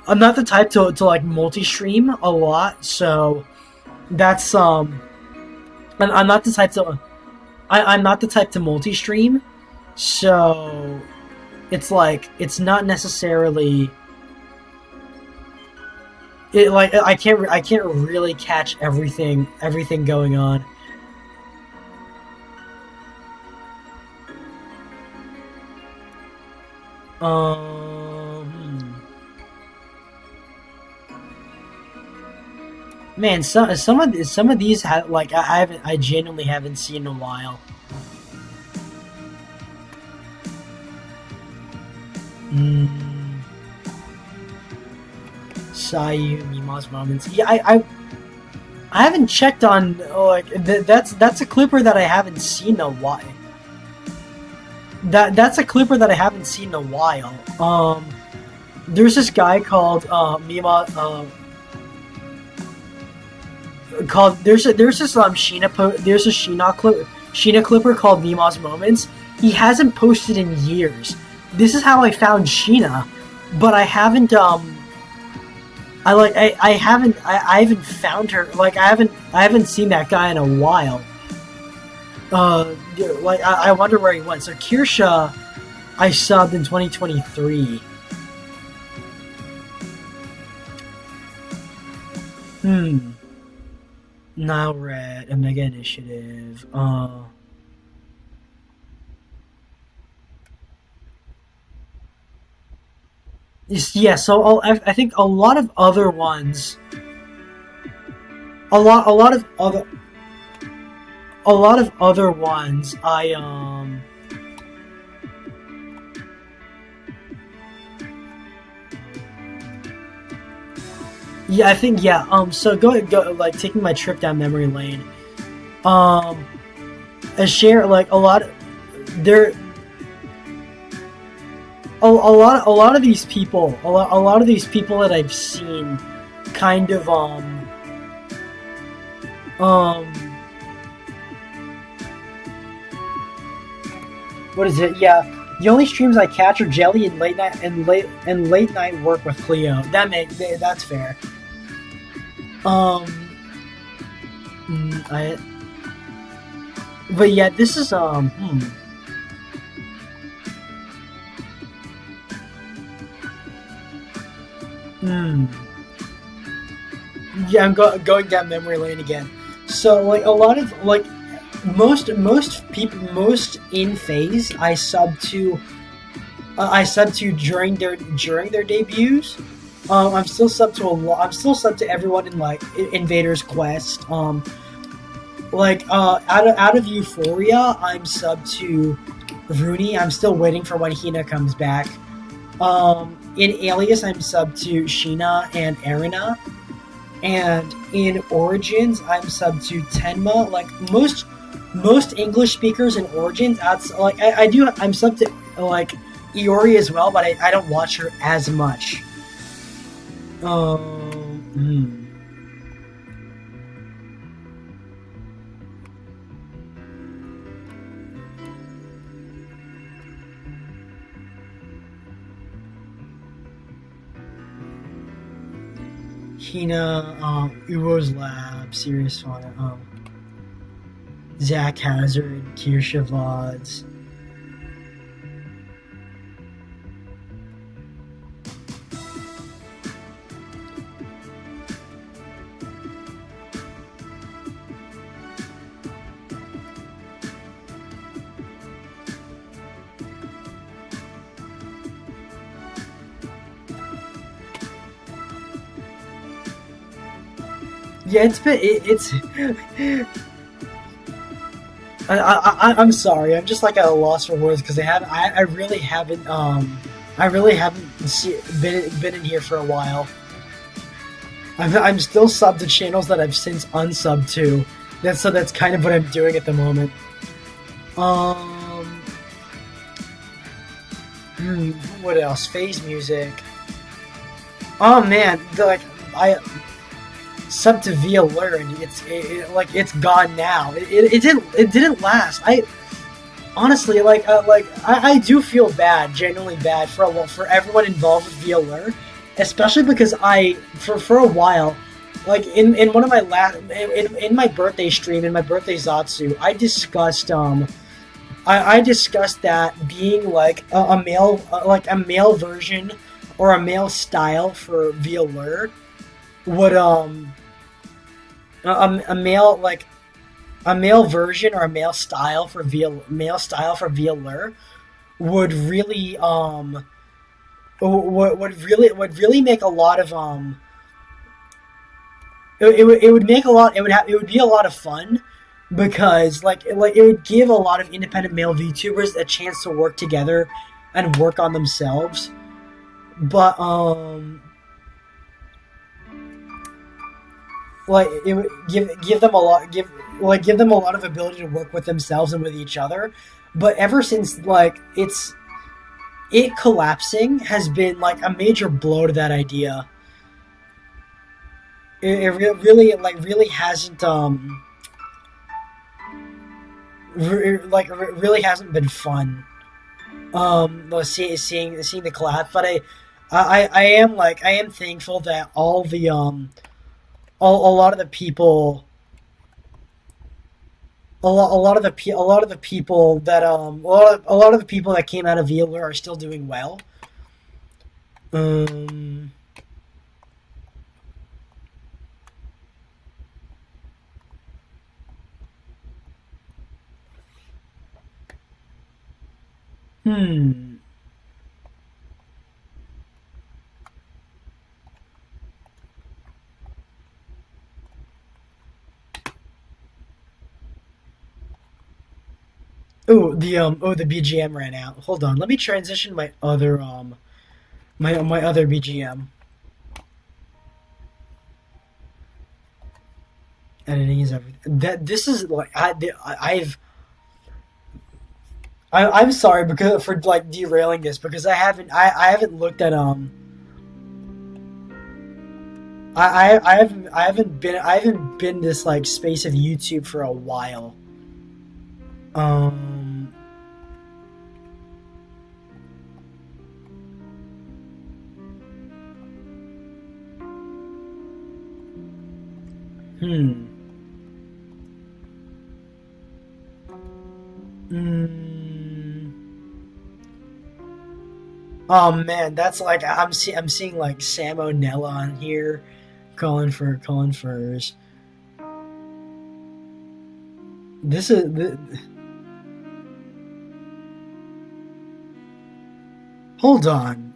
I'm not the type to like multi-stream a lot, so that's I'm not the type to I'm not the type to multi-stream, so it's like it's not necessarily it like I can't really catch everything going on. Man, some of these have like I genuinely haven't seen in a while. Sayu, Mima's moments. Yeah, I haven't checked on like that's a clipper that I haven't seen in a while. That's a clipper that I haven't seen in a while. There's this guy called Mima. Called there's this Sheena clipper called Mima's Moments. He hasn't posted in years. This is how I found Sheena, but I haven't I haven't found her. Like I haven't seen that guy in a while. Like I wonder where he went. So Kirsha, I subbed in 2023. Now Red, Omega Initiative. Yeah. So I think a lot of other ones. A lot of other ones. Yeah, I think yeah. So go like taking my trip down memory lane. A share like a lot. There. A lot of these people. A lot of these people that I've seen, kind of What is it? Yeah. The only streams I catch are Jelly and late night work with Cleo. That's fair. But yeah, this is Yeah, I'm going down memory lane again. So like a lot of like most in phase I sub to during their debuts. I'm still sub to everyone in like Invader's Quest. Like out of Euphoria, I'm sub to Rooney. I'm still waiting for when Hina comes back. In Alias, I'm sub to Sheena and Arena. And in Origins, I'm sub to Tenma. Like most English speakers in Origins, I'm sub to like Iori as well, but I don't watch her as much. Hina, Uwo's Lab, Serious Fauna, Zach Hazard, Kirsha Vods. Yeah, it's. I'm sorry. I'm just like at a loss for words because I really haven't been in here for a while. I'm still subbed to channels that I've since unsubbed to. That's kind of what I'm doing at the moment. What else? Phase music. Oh man, I sub to Via Learn. It's gone now. It didn't last. I honestly I do feel bad, genuinely bad for everyone involved with Via Learn, especially because for a while, like in one of my in my birthday stream, in my birthday Zatsu, I discussed I discussed that being like a male version or a male style for Via Learn would a male version or a male style for Veilur would really would really make a lot of it would be a lot of fun because like it would give a lot of independent male VTubers a chance to work together and work on themselves, but like it would give them a lot of ability to work with themselves and with each other. But ever since it collapsing has been like a major blow to that idea. It really hasn't really hasn't been fun seeing the collapse. But I am thankful that all the a lot of the people that came out of Veilur are still doing well. The BGM ran out. Hold on, let me transition my other my other BGM. Editing is everything. This is like I'm sorry because for like derailing this because I haven't looked at I haven't been this like space of YouTube for a while. Oh man, that's like I'm seeing like Salmonella on here, calling for this is hold on.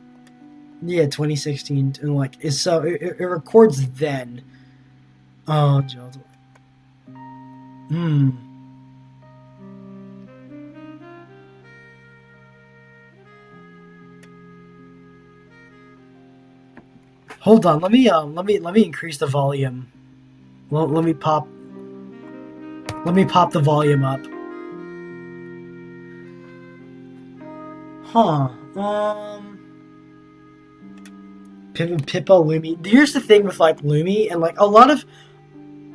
Yeah, 2016 and like is so it records then. Oh, Hold on, let me increase the volume. Well, let me pop the volume up. Pippa Lumi. Here's the thing with like Lumi and like a lot of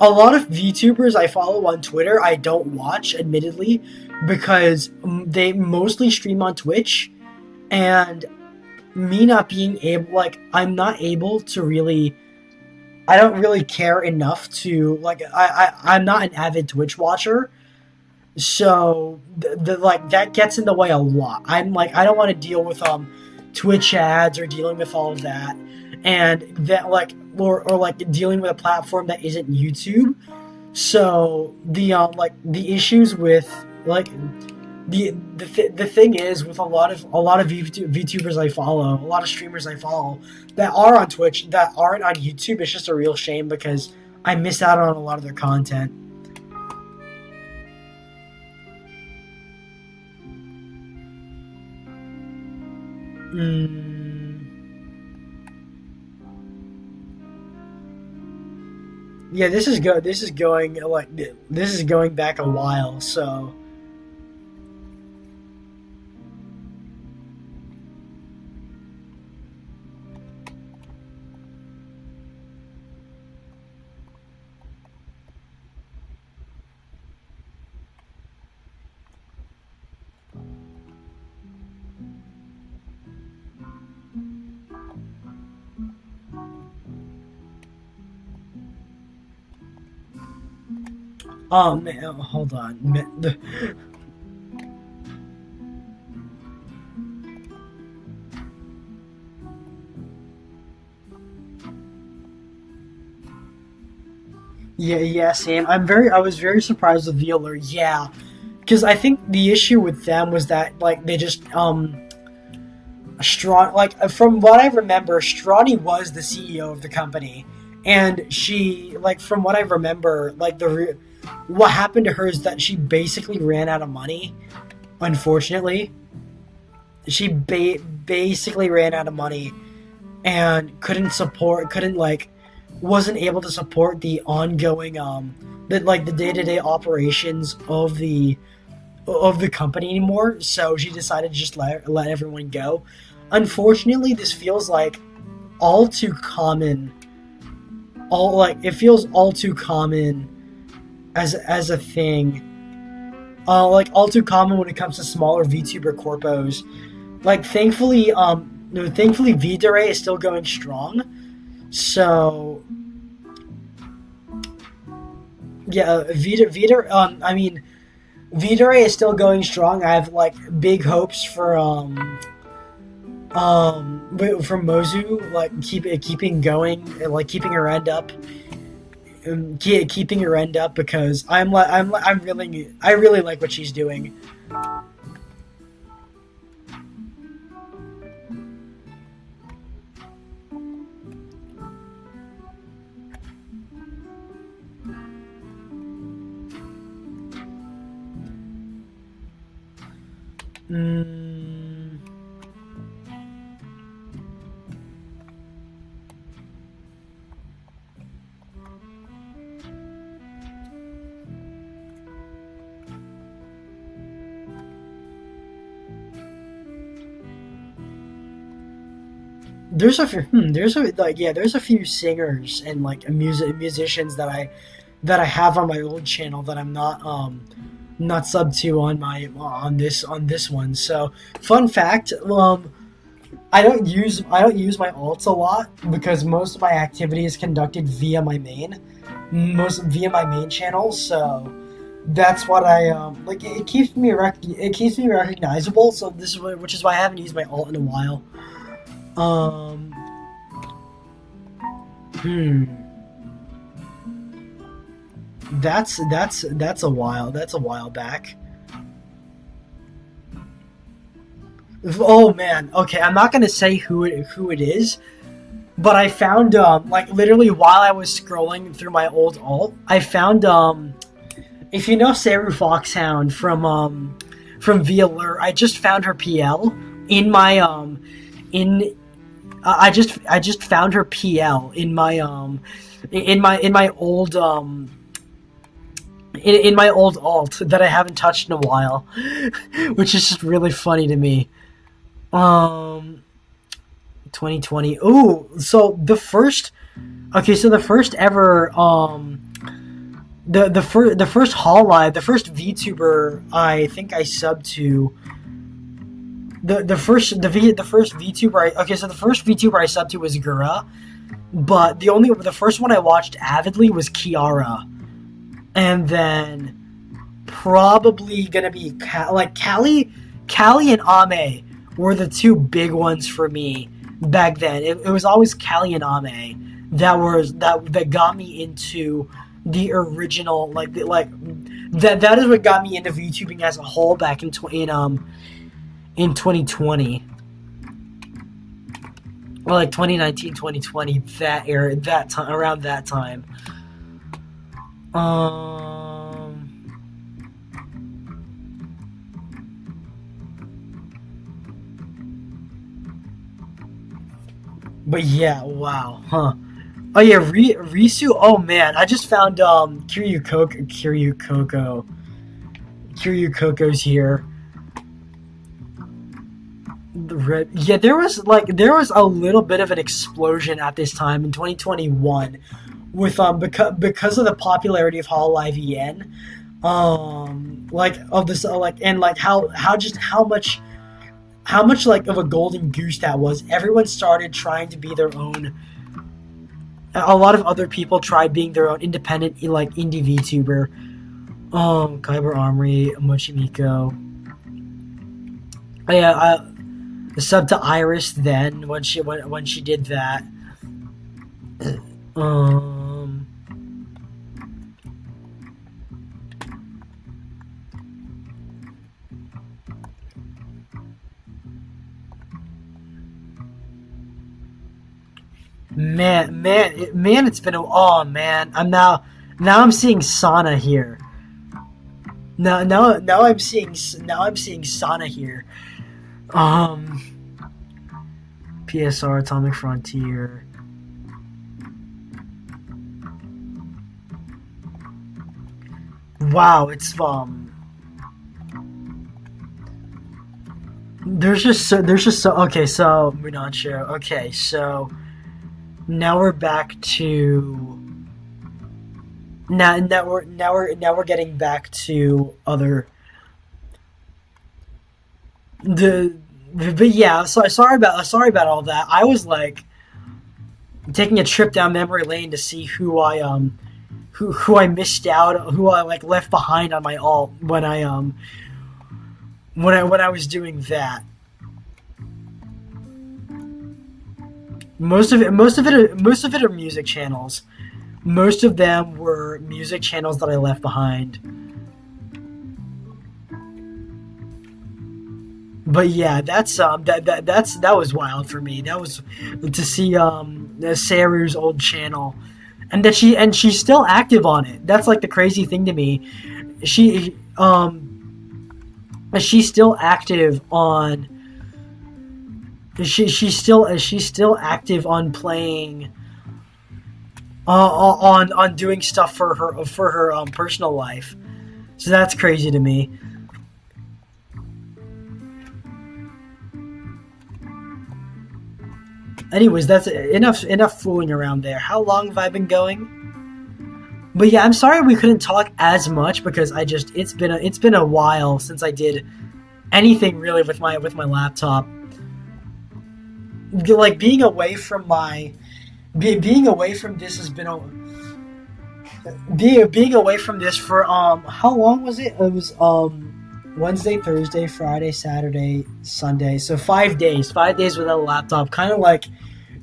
VTubers I follow on Twitter I don't watch, admittedly, because they mostly stream on Twitch, and me not being able, like, I'm not able to really I don't really care enough to like. I'm not an avid Twitch watcher, so like that gets in the way a lot. I'm like I don't want to deal with Twitch ads or dealing with all of that, and that like or like dealing with a platform that isn't YouTube. So like the issues with like the thing is with a lot of VTubers I follow, a lot of streamers I follow that are on Twitch that aren't on YouTube. It's just a real shame because I miss out on a lot of their content. Yeah, this is going back a while, so. Oh man, hold on. Yeah, Sam. I was very surprised with Vealer. Yeah, because I think the issue with them was that like they just Strawn, like from what I remember, Strawny was the CEO of the company, and she like from what I remember, like what happened to her is that she basically ran out of money. Unfortunately, she basically ran out of money and couldn't like wasn't able to support the ongoing the day-to-day operations of the company anymore. So she decided to just let everyone go. Unfortunately, this feels like all too common. It feels all too common as a thing. Like all too common when it comes to smaller VTuber corpos. Like thankfully V-Duray is still going strong. So yeah, V-Duray is still going strong. I have like big hopes for Mozu, like keeping going and like keeping her end up. Keeping her end up because I really like what she's doing. There's a few singers and like musicians that I have on my old channel that I'm not sub to on this one. So fun fact, I don't use my alts a lot because most of my activity is conducted via my main channel. So that's what I like. It keeps me recognizable. So which is why I haven't used my alt in a while. That's a while back. Oh man, okay, I'm not gonna say who it is, but I found like literally while I was scrolling through my old alt, I found if you know Saru Foxhound from VLR, I just found her PL in my I just found her PL in my old in my old alt that I haven't touched in a while, which is just really funny to me. 2020. Ooh, so the first ever the first Hall Live, the first VTuber I think I subbed to. The first VTuber I subbed to was Gura, but the first one I watched avidly was Kiara, and then probably gonna be Callie and Ame were the two big ones for me back then. It was always Callie and Ame that got me into the original that is what got me into VTubing as a whole back in 2020. Or like 2019, 2020, that era, that time, around that time. But yeah, wow, huh? Oh yeah, Risu. Oh man, I just found Kiryukoko's here. Yeah, there was a little bit of an explosion at this time in 2021 with because of the popularity of Hololive EN, like of this and like how much like of a golden goose that was. Everyone started trying to be their own. A lot of other people tried being their own independent like indie VTuber. Kyber Armory, Mochimiko. Yeah, sub to Iris then when she did that. Man, it's been oh man. Now I'm seeing Sana here. Now I'm seeing Sana here. PSR Atomic Frontier. Wow, it's there's just so okay, so we're not sure. Okay, so now we're back to now we're getting back to other but yeah, so sorry about all that. I was like taking a trip down memory lane to see who I missed out, who I like left behind on my alt when I was doing that. Most of it are music channels. Most of them were music channels that I left behind. But yeah, that was wild for me. That was to see Saru's old channel, and she's still active on it. That's like the crazy thing to me. She's still active on. She's still active on playing. On doing stuff for her personal life. So that's crazy to me. Anyways, that's enough fooling around there. How long have I been going? But yeah, I'm sorry we couldn't talk as much because it's been a while since I did anything really with my laptop. Like being away from this has been being away from this for how long was it? It was Wednesday, Thursday, Friday, Saturday, Sunday. So 5 days. 5 days without a laptop. Kind of like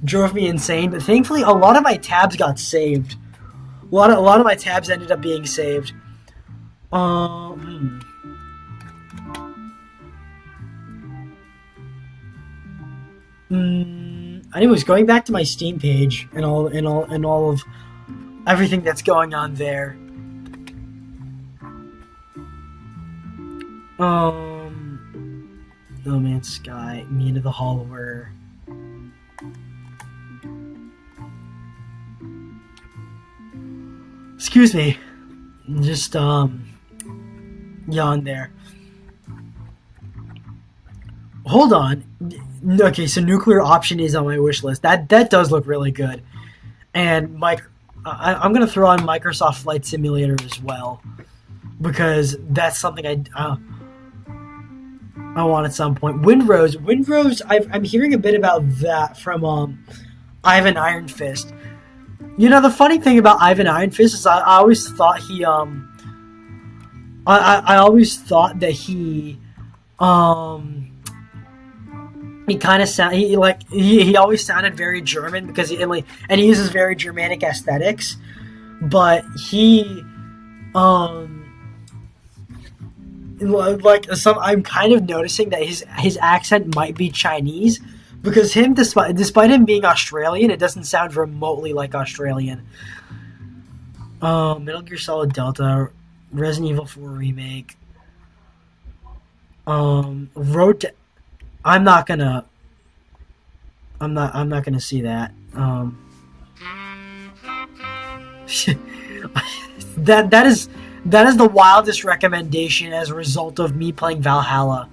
drove me insane. But thankfully, a lot of my tabs got saved. A lot of my tabs ended up being saved. Anyways, going back to my Steam page and all of everything that's going on there. No Man's Sky, Me Into the Hollower. Excuse me. Just yawn there. Hold on. Okay, so Nuclear Option is on my wish list. That does look really good. And I'm gonna throw on Microsoft Flight Simulator as well, because that's something I want at some point. Windrose. I'm hearing a bit about that from Ivan Iron Fist. You know, the funny thing about Ivan Iron Fist is I always thought I always thought that he kind of sound he always sounded very German because and he uses very Germanic aesthetics, but he I'm kind of noticing that his accent might be Chinese because despite him being Australian, it doesn't sound remotely like Australian. Metal Gear Solid Delta, Resident Evil 4 remake. Road to, I'm not gonna see that. That is the wildest recommendation as a result of me playing Valhalla.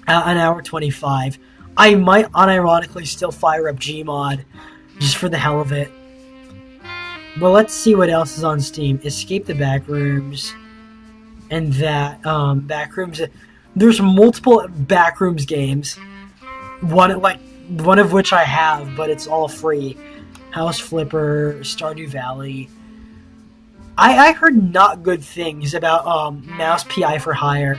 An hour 25. I might unironically still fire up Gmod just for the hell of it. But let's see what else is on Steam. Escape the Backrooms. And that, Backrooms. There's multiple Backrooms games. One of which I have, but it's all free. House Flipper, Stardew Valley. I heard not good things about, Mouse PI for Hire.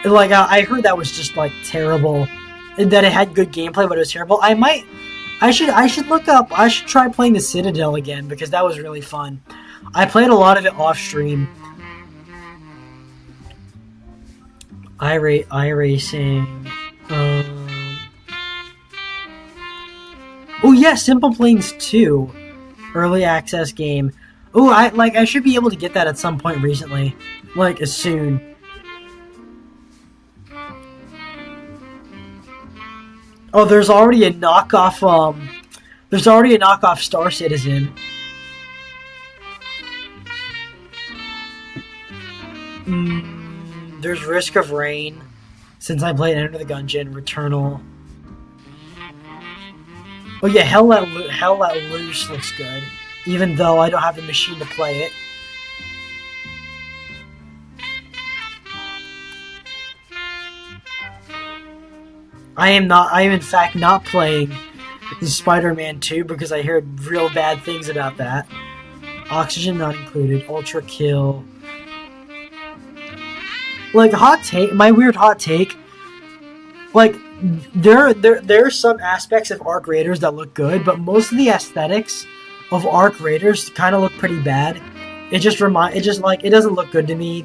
I heard that was just, terrible. That it had good gameplay, but it was terrible. I should look up. I should try playing the Citadel again because that was really fun. I played a lot of it off stream. iRacing. Oh yeah, Simple Planes 2, early access game. Oh, I should be able to get that at some point recently, soon. Oh, there's already a knockoff, Star Citizen. There's Risk of Rain, since I played Enter the Gungeon, Returnal. Oh yeah, Hell Let Loose looks good, even though I don't have the machine to play it. I am in fact not playing Spider-Man 2 because I heard real bad things about that. Oxygen not included. Ultra Kill. Hot take. My weird hot take. There are some aspects of Arc Raiders that look good, but most of the aesthetics of Arc Raiders kind of look pretty bad. It doesn't look good to me.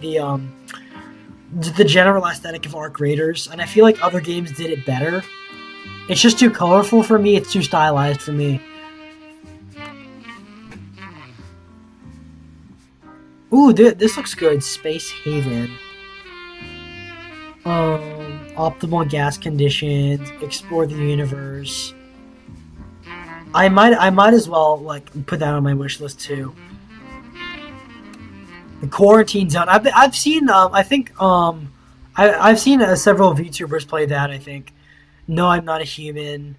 The general aesthetic of Arc Raiders, and I feel like other games did it better. It's just too colorful for me. It's too stylized for me. Ooh, this looks good. Space Haven. Optimal gas conditions. Explore the universe. I might as well put that on my wish list too. The Quarantine Zone. I've seen I've seen several VTubers play that. I think. No, I'm not a human.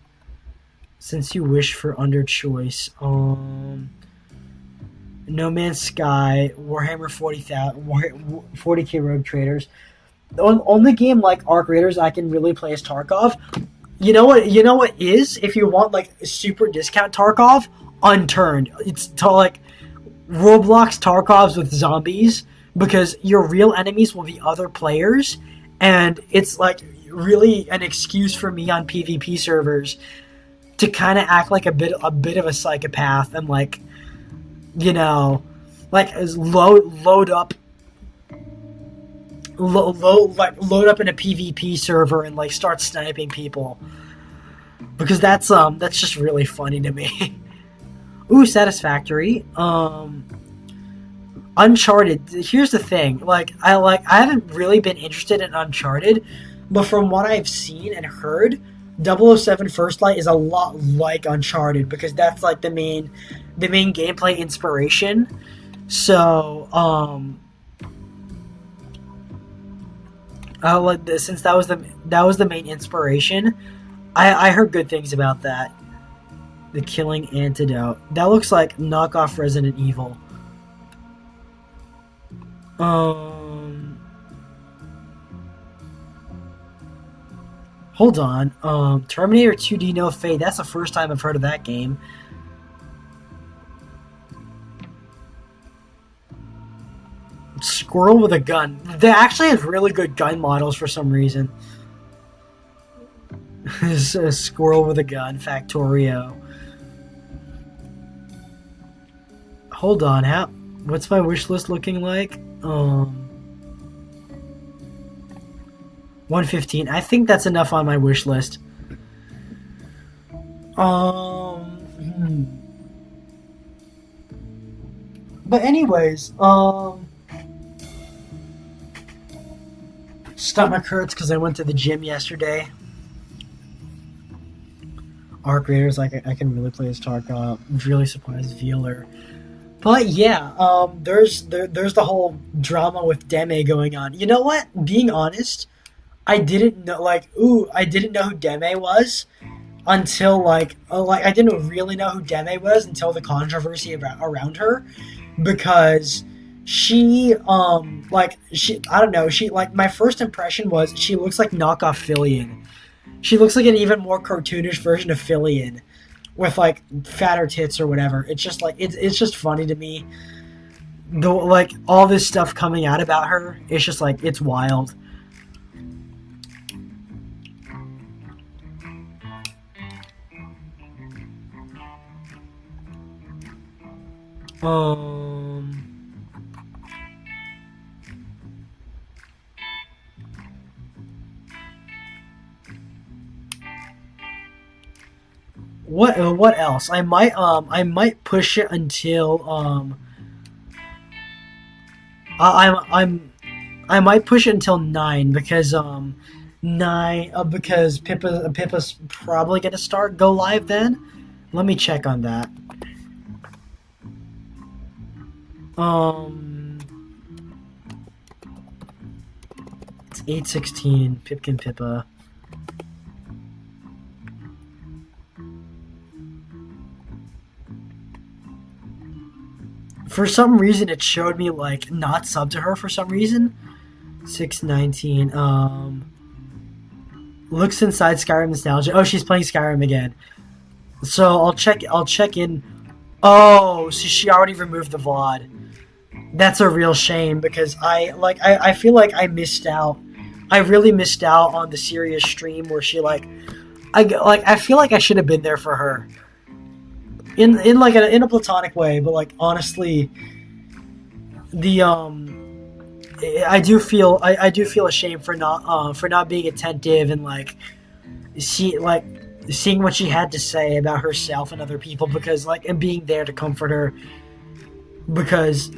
Since you wish for under choice. No Man's Sky, Warhammer 40,000, 40k Rogue Traders. The only game like Arc Raiders I can really play is Tarkov. You know what is? If you want super discount Tarkov, Unturned. It's Roblox Tarkovs with zombies because your real enemies will be other players, and it's really an excuse for me on PvP servers to kind of act like a bit of a psychopath and load up in a PvP server and start sniping people because that's just really funny to me. Ooh, Satisfactory. Uncharted. Here's the thing. I haven't really been interested in Uncharted, but from what I've seen and heard, 007 First Light is a lot like Uncharted because that's the main gameplay inspiration. So, since that was the main inspiration, I heard good things about that. The Killing Antidote. That looks like knockoff Resident Evil. Hold on. Terminator 2D No Fate. That's the first time I've heard of that game. Squirrel with a gun. They actually have really good gun models for some reason. A squirrel with a gun. Factorio. Hold on. What's my wish list looking like? 115. I think that's enough on my wish list. But anyways, stomach hurts because I went to the gym yesterday. Arc Raiders, I can really play as Tarkov. I'm really surprised Veeler. But yeah, there's the whole drama with Deme going on. You know what? Being honest, I didn't know I didn't know who Deme was until I didn't really know who Deme was until the controversy around her, because she I don't know, my first impression was she looks like knockoff Fillion. She looks like an even more cartoonish version of Fillion, with fatter tits or whatever. It's just it's just funny to me. All this stuff coming out about her, it's just it's wild. What else? I might push it until I might push it until 9, because 9 because Pippa's probably gonna go live then. Let me check on that. It's 8:16. Pipkin Pippa. For some reason, it showed me not sub to her for some reason. 6:19. Looks inside Skyrim nostalgia. Oh, she's playing Skyrim again. So I'll check in. Oh, so she already removed the VOD. That's a real shame, because I feel like I missed out. I really missed out on the serious stream where she I feel like I should have been there for her. In a platonic way, but honestly, I do feel ashamed for not being attentive and seeing what she had to say about herself and other people, because and being there to comfort her, because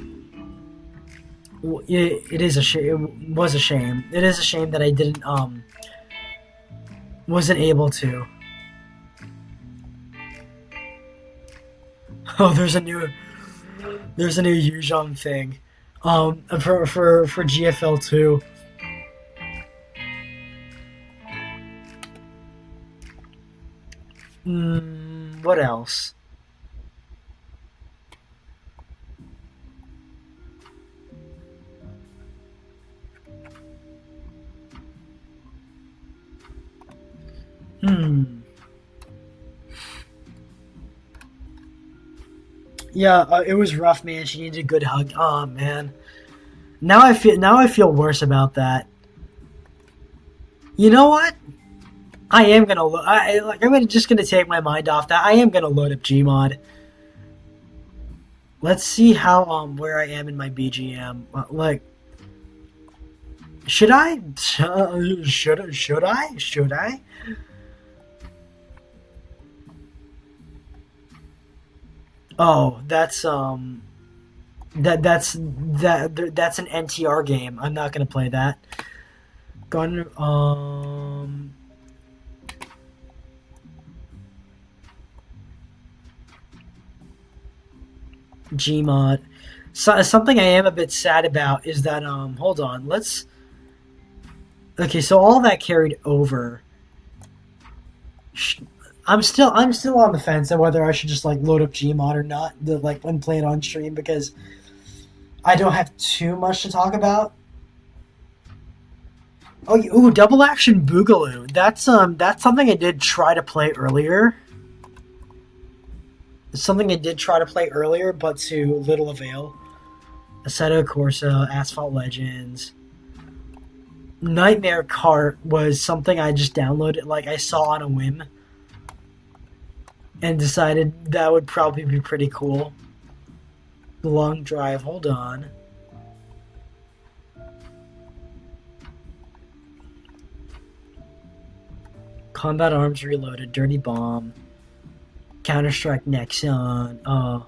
it is a shame. It was a shame. It is a shame that I didn't wasn't able to. Oh, there's a new Yuzhong thing, for GFL 2. What else? Yeah, it was rough, man. She needed a good hug. Oh man, now I feel worse about that. You know what? I am gonna I'm just gonna take my mind off that. I am gonna load up Gmod. Let's see how where I am in my BGM. Should I? Should I? Oh, that's an NTR game. I'm not gonna play that. Gmod. Something I am a bit sad about is that hold on, okay, so all that carried over. I'm still on the fence on whether I should just load up Gmod or not, and play it on stream, because I don't have too much to talk about. Oh, ooh, double action boogaloo. That's something I did try to play earlier. It's something I did try to play earlier, but to little avail. Assetto Corsa, Asphalt Legends, Nightmare Kart was something I just downloaded, like I saw on a whim, and decided that would probably be pretty cool. The Long Drive. Hold on. Combat Arms Reloaded, Dirty Bomb, Counter-Strike Nexon,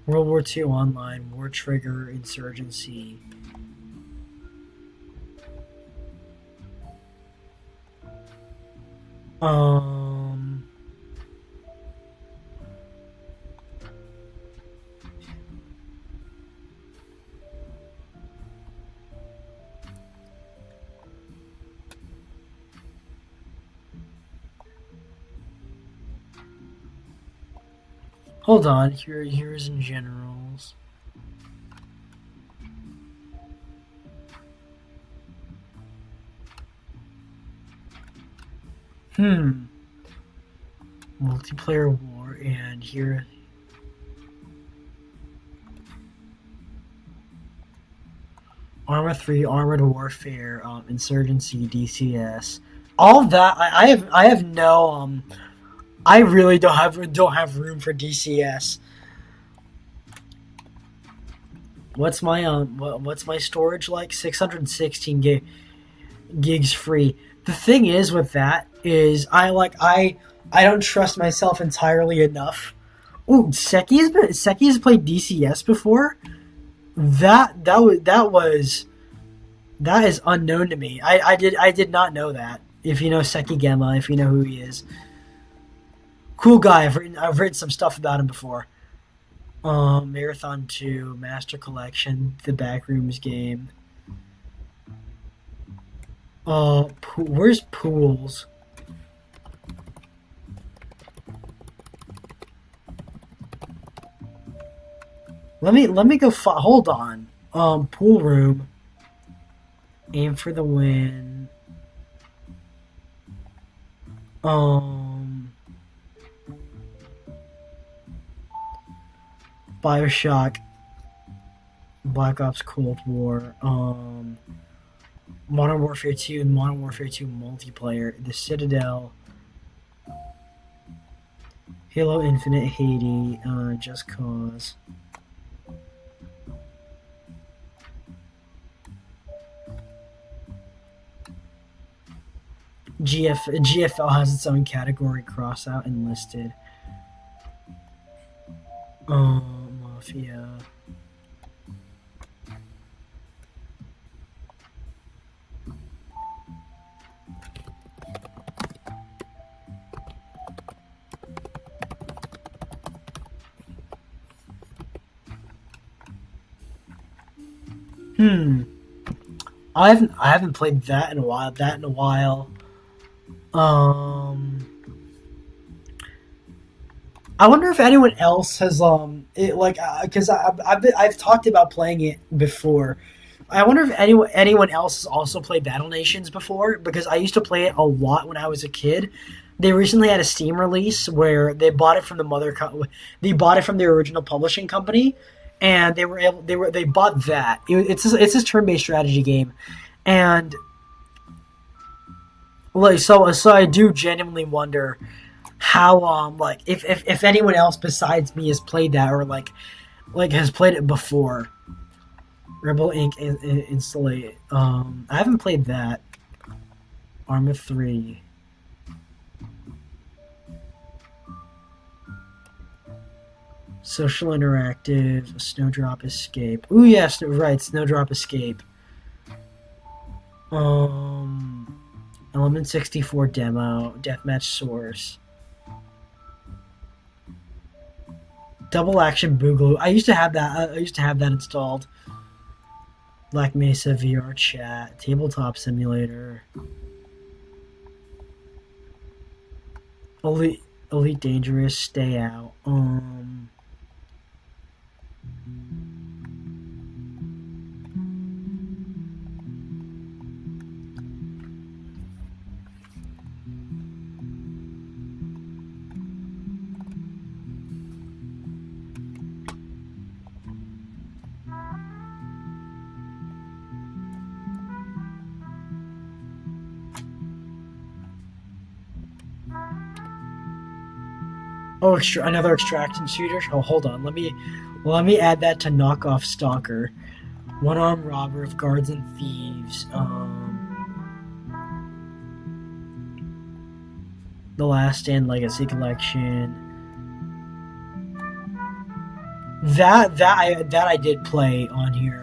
World War II Online, War Trigger, Insurgency. Hold on, here's in generals. Multiplayer war, and here. Arma 3, Armored Warfare, Insurgency, DCS. All of that, I have no, I really don't have room for DCS. What's my storage like? 616 gigs free. The thing is with that is I don't trust myself entirely enough. Ooh, Seki's played DCS before. That is unknown to me. I did not know that. If you know Seki Gemma, if you know who he is, cool guy. I've written some stuff about him before. Marathon 2, Master Collection, the Backrooms game. Where's Pools? Let me go. Hold on. Pool room. Aim for the win. BioShock, Black Ops Cold War, Modern Warfare 2 and Modern Warfare 2 multiplayer, The Citadel, Halo Infinite, Haiti, Just Cause. GFL has its own category, Crossout, Enlisted. Mafia. I haven't played that in a while. I wonder if anyone else has because I've talked about playing it before. I wonder if anyone else has also played Battle Nations before, because I used to play it a lot when I was a kid. They recently had a Steam release where they bought it from they bought it from the original publishing company, and they bought that. It's this turn-based strategy game, and like so I do genuinely wonder how if anyone else besides me has played that, or like has played it before. Rebel Inc. Installate. I haven't played that. Arma 3. Social Interactive. Snowdrop Escape. Ooh yes, right. Snowdrop Escape. Element 64 demo. Deathmatch Source. Double Action Boogaloo. I used to have that installed. Black Mesa VR Chat. Tabletop Simulator. Elite Dangerous. Stay Out. Oh, another extraction shooter. Oh, hold on. Let me add that to knockoff stalker. One-armed robber of guards and thieves. The Last Stand Legacy Collection. That I did play on here.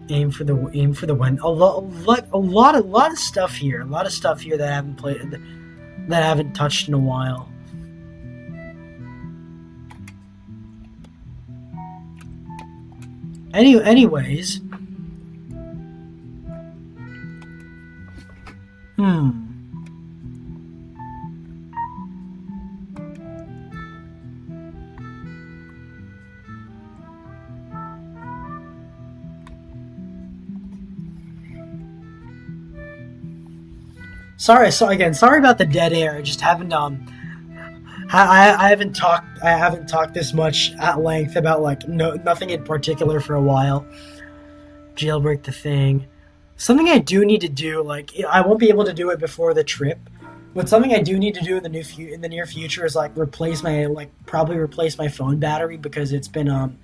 Aim for the win. A lot of stuff here. A lot of stuff here that I haven't played, that I haven't touched in a while. Anyways. Sorry about the dead air. I just haven't I haven't talked this much at length about like nothing in particular for a while. Jailbreak the thing. Something I do need to do, like I won't be able to do it before the trip, but something I do need to do in the near future is like probably replace my phone battery, because it's been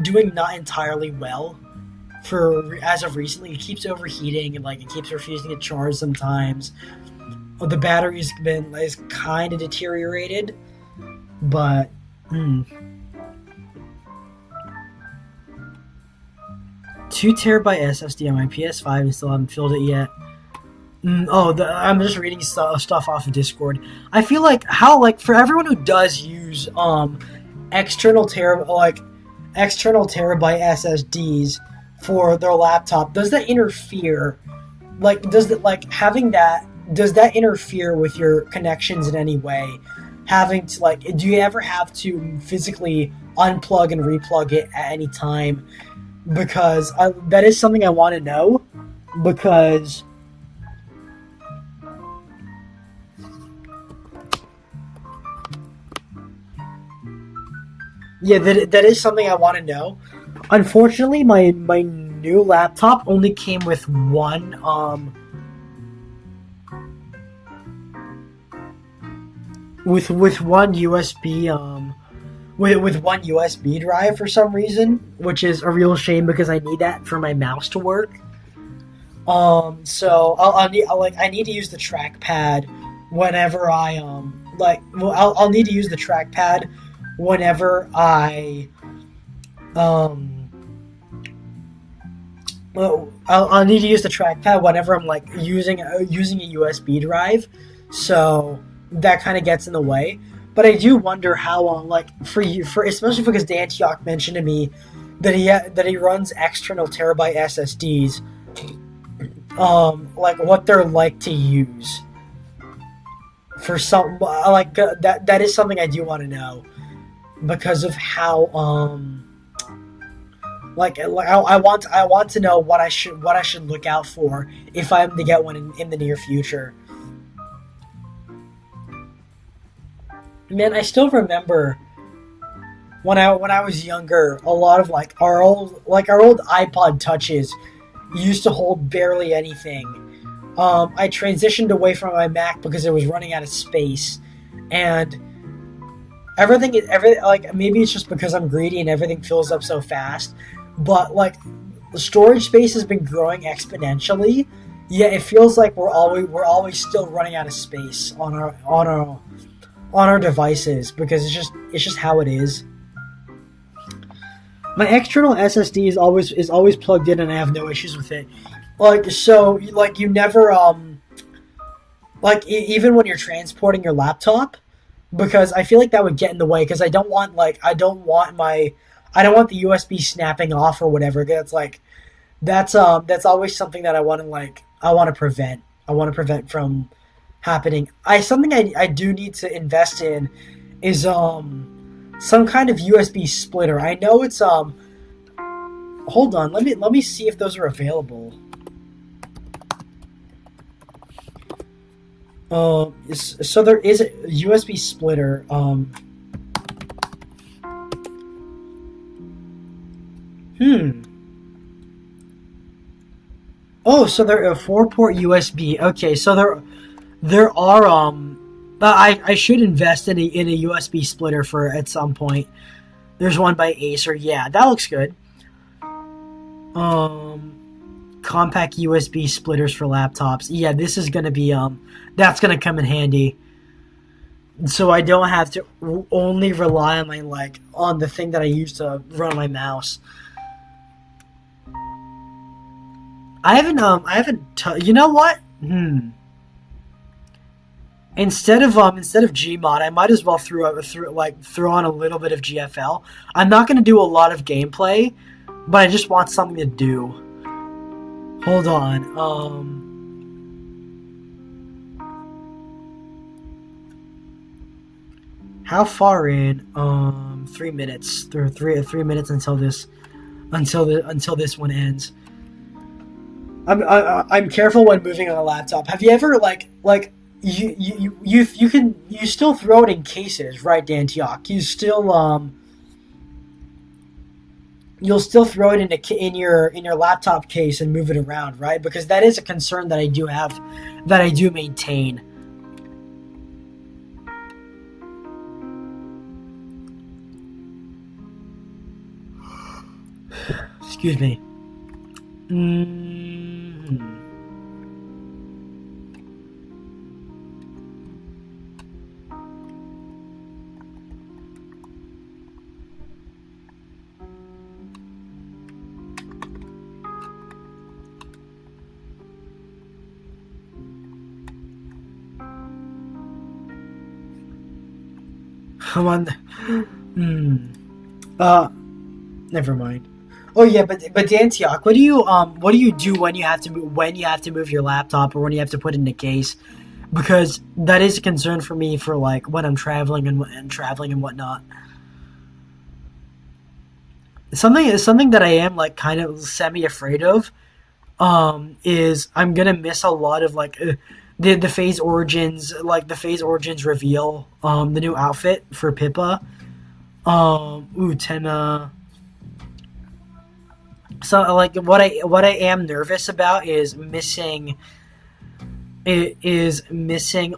doing not entirely well as of recently. It keeps overheating and like it keeps refusing to charge sometimes. The battery's is kind of deteriorated, but 2 terabyte SSD on my PS5 and still haven't filled it yet. I'm just reading stuff off of Discord. I feel like for everyone who does use external terabyte SSDs for their laptop, does that interfere? Does that interfere with your connections in any way? Having to do you ever have to physically unplug and replug it at any time? Because that is something I want to know. Because yeah, that is something I want to know. Unfortunately, my new laptop only came with one with one USB with one USB drive for some reason, which is a real shame because I need that for my mouse to work. So I need to use the trackpad whenever I'll need to use the trackpad whenever I'll need to use the trackpad whenever I'm using a USB drive, so that kind of gets in the way. But I do wonder how especially because Dantioch mentioned to me that he runs external terabyte SSDs, what they're like to use for some that is something I do want to know, because of how I want to know what I should look out for if I'm to get one in the near future. Man, I still remember when I was younger, a lot of our old iPod touches used to hold barely anything. I transitioned away from my Mac because it was running out of space, and maybe it's just because I'm greedy and everything fills up so fast, but the storage space has been growing exponentially. Yet it feels like we're always still running out of space on our devices, because it's just how it is. My external SSD is always plugged in and I have no issues with it. You never even when you're transporting your laptop, because I feel like that would get in the way, because I don't want the USB snapping off or whatever. That's always something that I want to prevent. I want to prevent from happening. Something I do need to invest in is some kind of USB splitter. I know it's hold on, let me see if those are available. So there is a USB splitter. Oh, so they're a 4-port USB. Okay, so there are I should invest in a USB splitter for at some point. There's one by Acer. Yeah, that looks good. Compact USB splitters for laptops. Yeah, this is gonna be that's gonna come in handy. So I don't have to only rely on my on the thing that I use to run my mouse. You know what? Instead of Gmod, I might as well throw on a little bit of GFL. I'm not gonna do a lot of gameplay, but I just want something to do. Hold on. How far in? 3 minutes. 3 minutes until this one ends. I'm careful when moving on a laptop. Have you ever you still throw it in cases, right, Dantiok? You'll still throw it in your laptop case and move it around, right? Because that is a concern that I do have, that I do maintain. Excuse me. I'm on never mind. Oh yeah, but Dantiok, what do you do when you have to move your laptop, or when you have to put it in a case? Because that is a concern for me for when I'm traveling and whatnot. Something that I am kind of semi afraid of is I'm gonna miss a lot of the Phase Origins, the Phase Origins reveal, the new outfit for Pippa. Tenma. So what I am nervous about is missing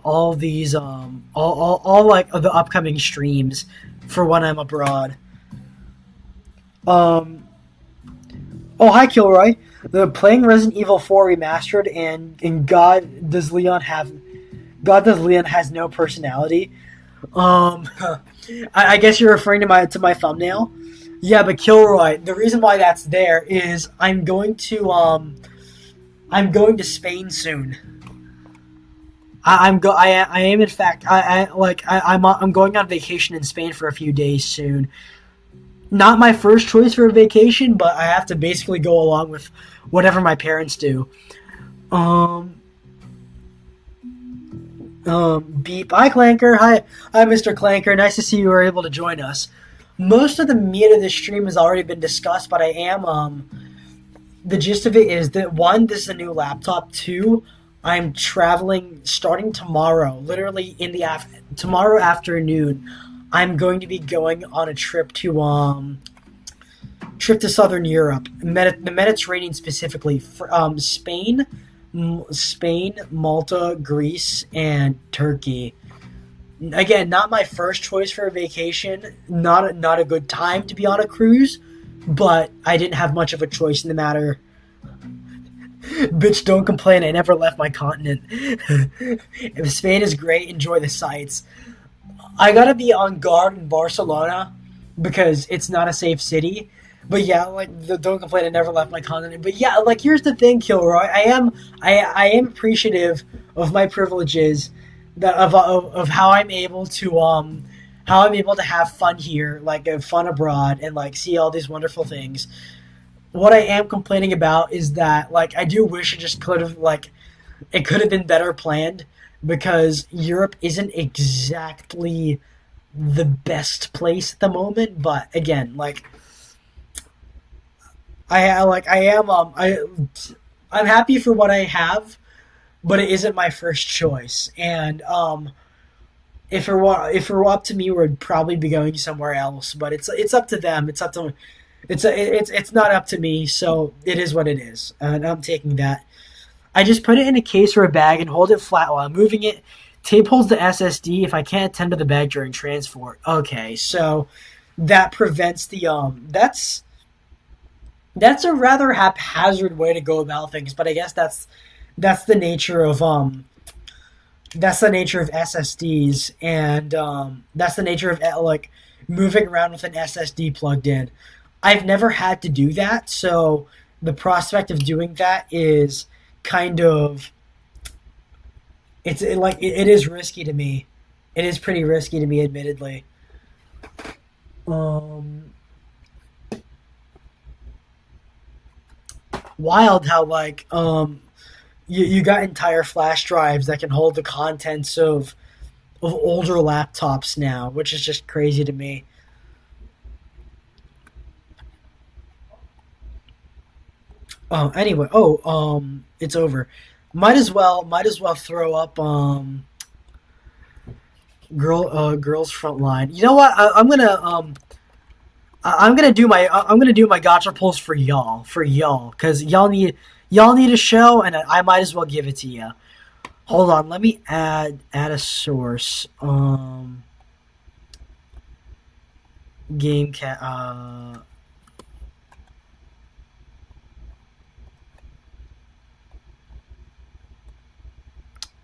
all these all the upcoming streams for when I'm abroad. Oh, hi Kilroy. The playing Resident Evil 4 remastered and God does Leon has no personality. I guess you're referring to my thumbnail. Yeah, but Kilroy, the reason why that's there is I'm going to Spain soon. I'm going on vacation in Spain for a few days soon. Not my first choice for a vacation, but I have to basically go along with whatever my parents do. Beep. Hi, Clanker. Hi, Mr. Clanker. Nice to see you were able to join us. Most of the meat of this stream has already been discussed, but I am, the gist of it is that, 1, this is a new laptop. 2, I'm traveling starting tomorrow, literally tomorrow afternoon. I'm going to be going on a trip to Southern Europe, the Mediterranean specifically, Spain, Malta, Greece, and Turkey. Again, not my first choice for a vacation, not a good time to be on a cruise, but I didn't have much of a choice in the matter. Bitch, don't complain, I never left my continent. If Spain is great, enjoy the sights. I gotta be on guard in Barcelona because it's not a safe city. But yeah, don't complain, I never left my continent. But yeah, here's the thing, Kilroy. I am appreciative of my privileges, of how I'm able to have fun here, have fun abroad, and see all these wonderful things. What I am complaining about is that I do wish it just could have it could have been better planned, because Europe isn't exactly the best place at the moment. But again, I'm happy for what I have, but it isn't my first choice. And if it were up to me, we'd probably be going somewhere else. But it's up to them. It's up to It's not up to me, so it is what it is, and I'm taking that. I just put it in a case or a bag and hold it flat while I'm moving it. Tape holds the SSD if I can't attend to the bag during transport. Okay, so that prevents the that's a rather haphazard way to go about things, but I guess that's the nature of SSDs, and that's the nature of like moving around with an SSD plugged in. I've never had to do that, so the prospect of doing that is kind of it is risky to me. It is pretty risky to me, admittedly. Um, Wild how you got entire flash drives that can hold the contents of older laptops now, which is just crazy to me. Anyway, it's over. Might as well throw up girls front line. You know what? I'm gonna do my gotcha pulls for y'all, because y'all need a show, and I might as well give it to you. Hold on, let me add a source. Game cat.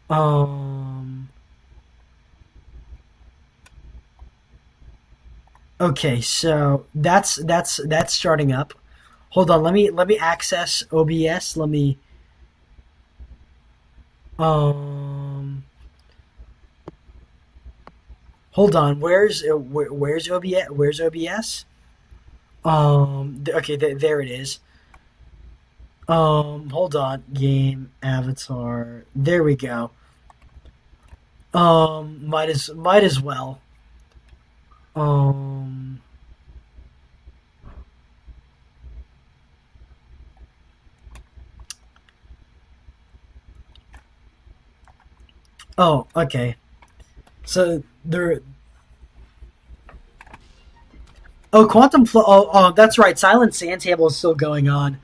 Um. Okay, so that's starting up. Hold on, let me access OBS. Let me um. Hold on. Where's OBS? Where's OBS? Okay, there it is. Hold on. Game avatar. There we go. Might as well. Um. Oh, okay. So there. Oh, quantum flow. Oh, that's right. Silent Sand Table is still going on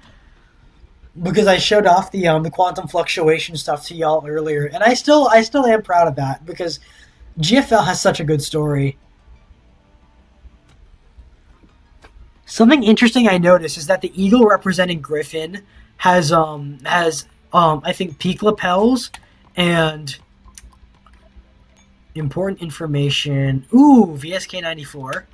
because I showed off the quantum fluctuation stuff to y'all earlier, and I still am proud of that because GFL has such a good story. Something interesting I noticed is that the eagle representing Griffin has I think peak lapels and important information. Ooh, VSK94,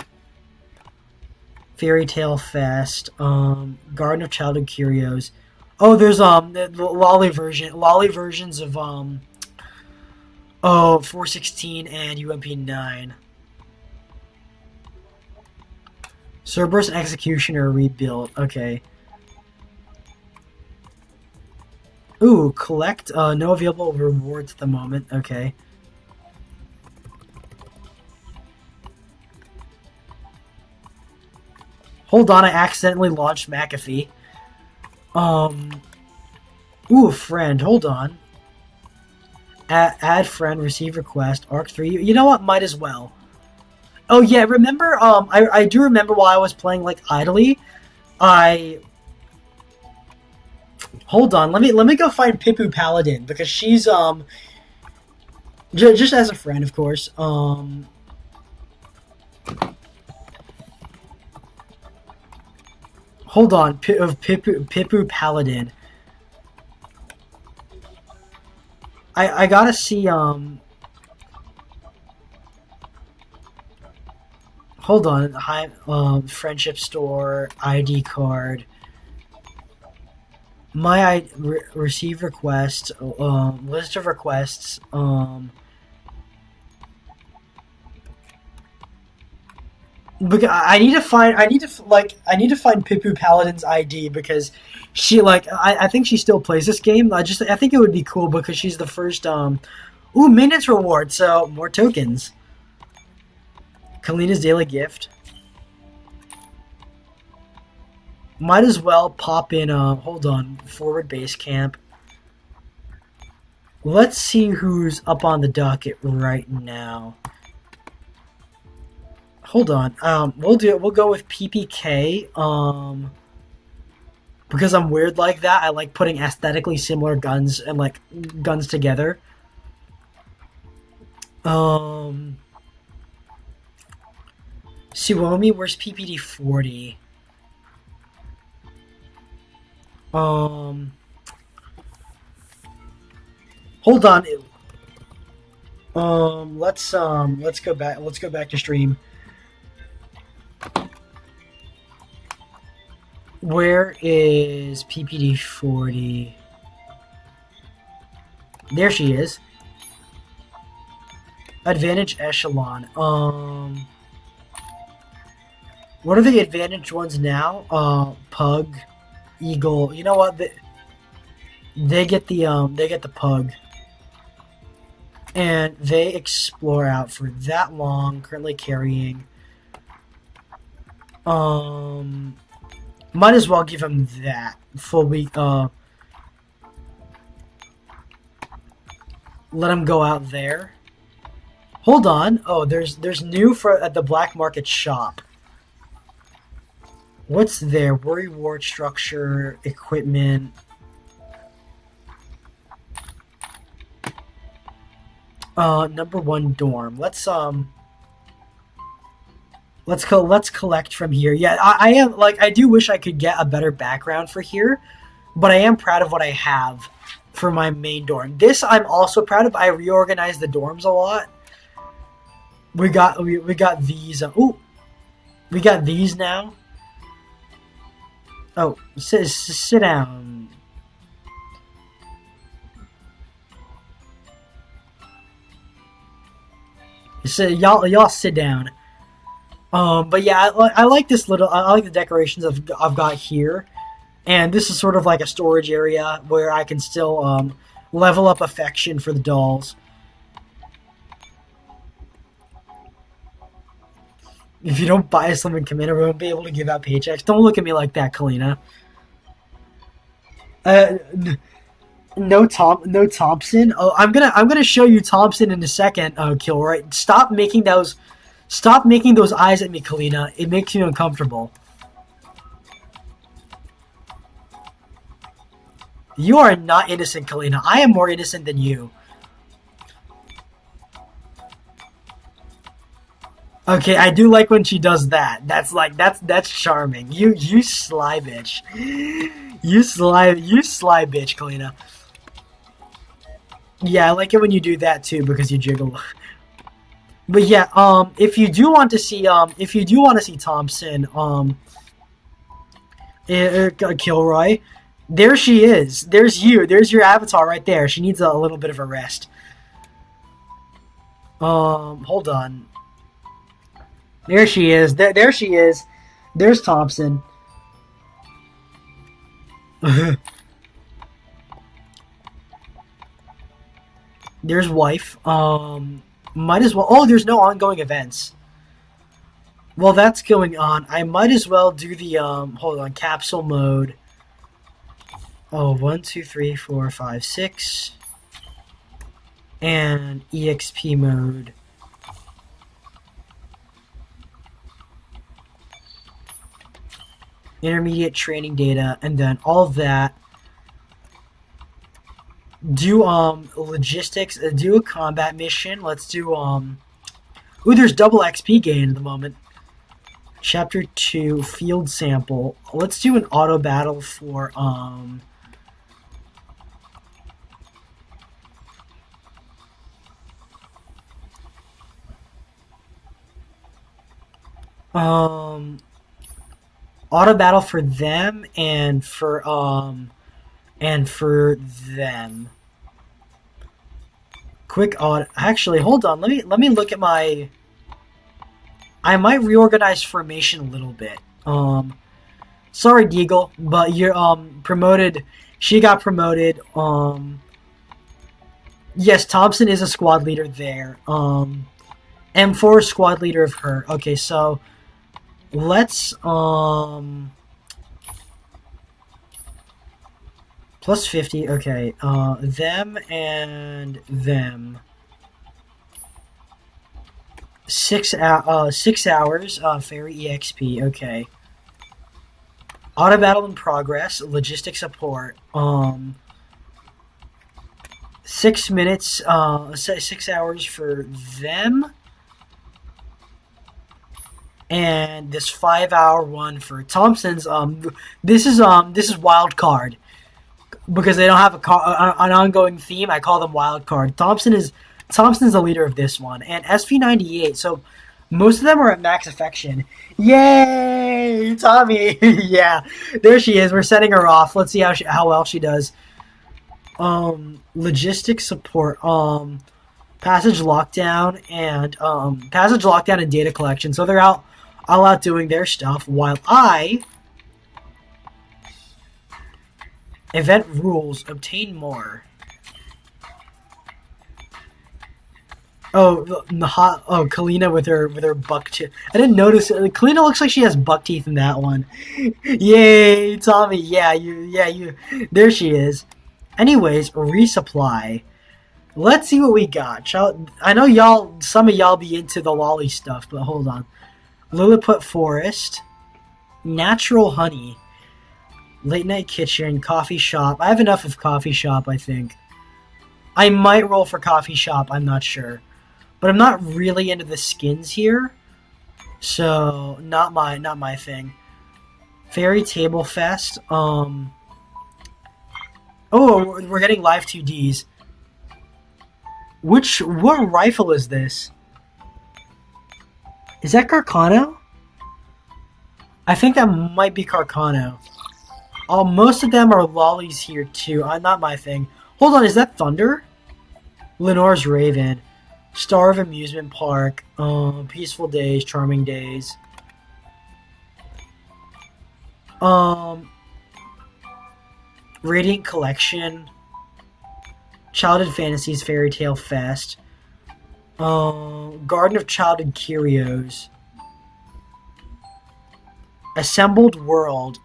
Fairy Tale Fest, Garden of Childhood Curios. Oh, there's the lolly versions of 416 and UMP9. Cerberus and Executioner rebuilt. Okay. Ooh, collect no available rewards at the moment. Okay. Hold on, I accidentally launched McAfee. Um, ooh, friend, hold on. Add friend, receive request, Arc 3. You know what? Might as well. Oh yeah, remember? I do remember while I was playing like idly, I hold on. Let me go find Pipu Paladin because she's just as a friend, of course. Hold on, Pipu Paladin. I gotta see hold on, hi friendship store ID card. Receive request, list of requests, because I need to find Pipu Paladin's ID because she I think she still plays this game. I think it would be cool because she's the first ooh, maintenance reward, so more tokens. Kalina's daily gift. Might as well pop in hold on, forward base camp. Let's see who's up on the docket right now. hold on. We'll go with PPK. Because I'm weird like that. I like putting aesthetically similar guns and like guns together. Suomi, where's PPD 40? Hold on. Let's go back. Let's go back to stream. Where is PPD 40? There she is. Advantage echelon. What are the advantage ones now? Pug, eagle. You know what? They get the pug. And they explore out for that long, currently carrying. Might as well give him that full week. Let him go out there. Hold on. Oh, there's new at the black market shop. What's there? Reward structure, equipment. Number 1 dorm. Let's collect from here. Yeah, I am I do wish I could get a better background for here, but I am proud of what I have for my main dorm. This I'm also proud of. I reorganized the dorms a lot. We got these. We got these now. Oh, sit down. So y'all sit down. But yeah, I like this little. I like the decorations I've got here, and this is sort of like a storage area where I can still level up affection for the dolls. If you don't buy something, come in, I won't be able to give out paychecks. Don't look at me like that, Kalina. No Thompson. Oh, I'm gonna show you Thompson in a second. Kilroy, stop making those eyes at me, Kalina. It makes me uncomfortable. You are not innocent, Kalina. I am more innocent than you. Okay, I do like when she does that. That's charming. You sly bitch. You sly bitch, Kalina. Yeah, I like it when you do that too because you jiggle. But yeah, if you do want to see Thompson, Kilroy, there she is. There's you. There's your avatar right there. She needs a little bit of a rest. Hold on. There she is. There she is. There's Thompson. There's wife. Might as well. Oh, there's no ongoing events. Well, that's going on. I might as well do the hold on, capsule mode. Oh, 1, 2, 3, 4, 5, 6, and EXP mode. Intermediate training data, and then all of that. Do logistics, do a combat mission. Let's do ooh, there's double XP gain at the moment. Chapter 2, field sample. Let's do an auto battle for auto battle for them and for them. Quick auto. Actually, hold on. Let me look at my. I might reorganize formation a little bit. Sorry, Deagle, but you're promoted. She got promoted. Yes, Thompson is a squad leader there. M4 is squad leader of her. Okay, so let's plus 50. Okay, them and them. 6 hours. Fairy EXP. Okay. Auto battle in progress. Logistic support. 6 minutes. 6 hours for them. And this 5-hour one for Thompson's. This is wild card because they don't have an ongoing theme. I call them wild card. Thompson's the leader of this one, and SV98. So most of them are at max affection. Yay, Tommy! Yeah, there she is. We're setting her off. Let's see how well she does. Logistics support. Passage lockdown and data collection. So they're all out doing their stuff while event rules, obtain more. Kalina with her buck teeth. I didn't notice it. Kalina looks like she has buck teeth in that one. Yay, Tommy. Yeah, you. There she is. Anyways, resupply. Let's see what we got. I know some of y'all be into the lolly stuff, but hold on. Lilliput Forest, Natural Honey, Late Night Kitchen, Coffee Shop. I have enough of Coffee Shop, I think. I might roll for Coffee Shop, I'm not sure. But I'm not really into the skins here, so not my thing. Fairy Table Fest. Oh, we're getting live 2Ds. What rifle is this? Is that Carcano? I think that might be Carcano. Most of them are lollies here too. Not my thing. Hold on, is that Thunder? Lenore's Raven. Star of Amusement Park. Peaceful Days, Charming Days. Radiant Collection. Childhood Fantasies Fairy Tale Fest. Garden of Childhood Curios. Assembled World.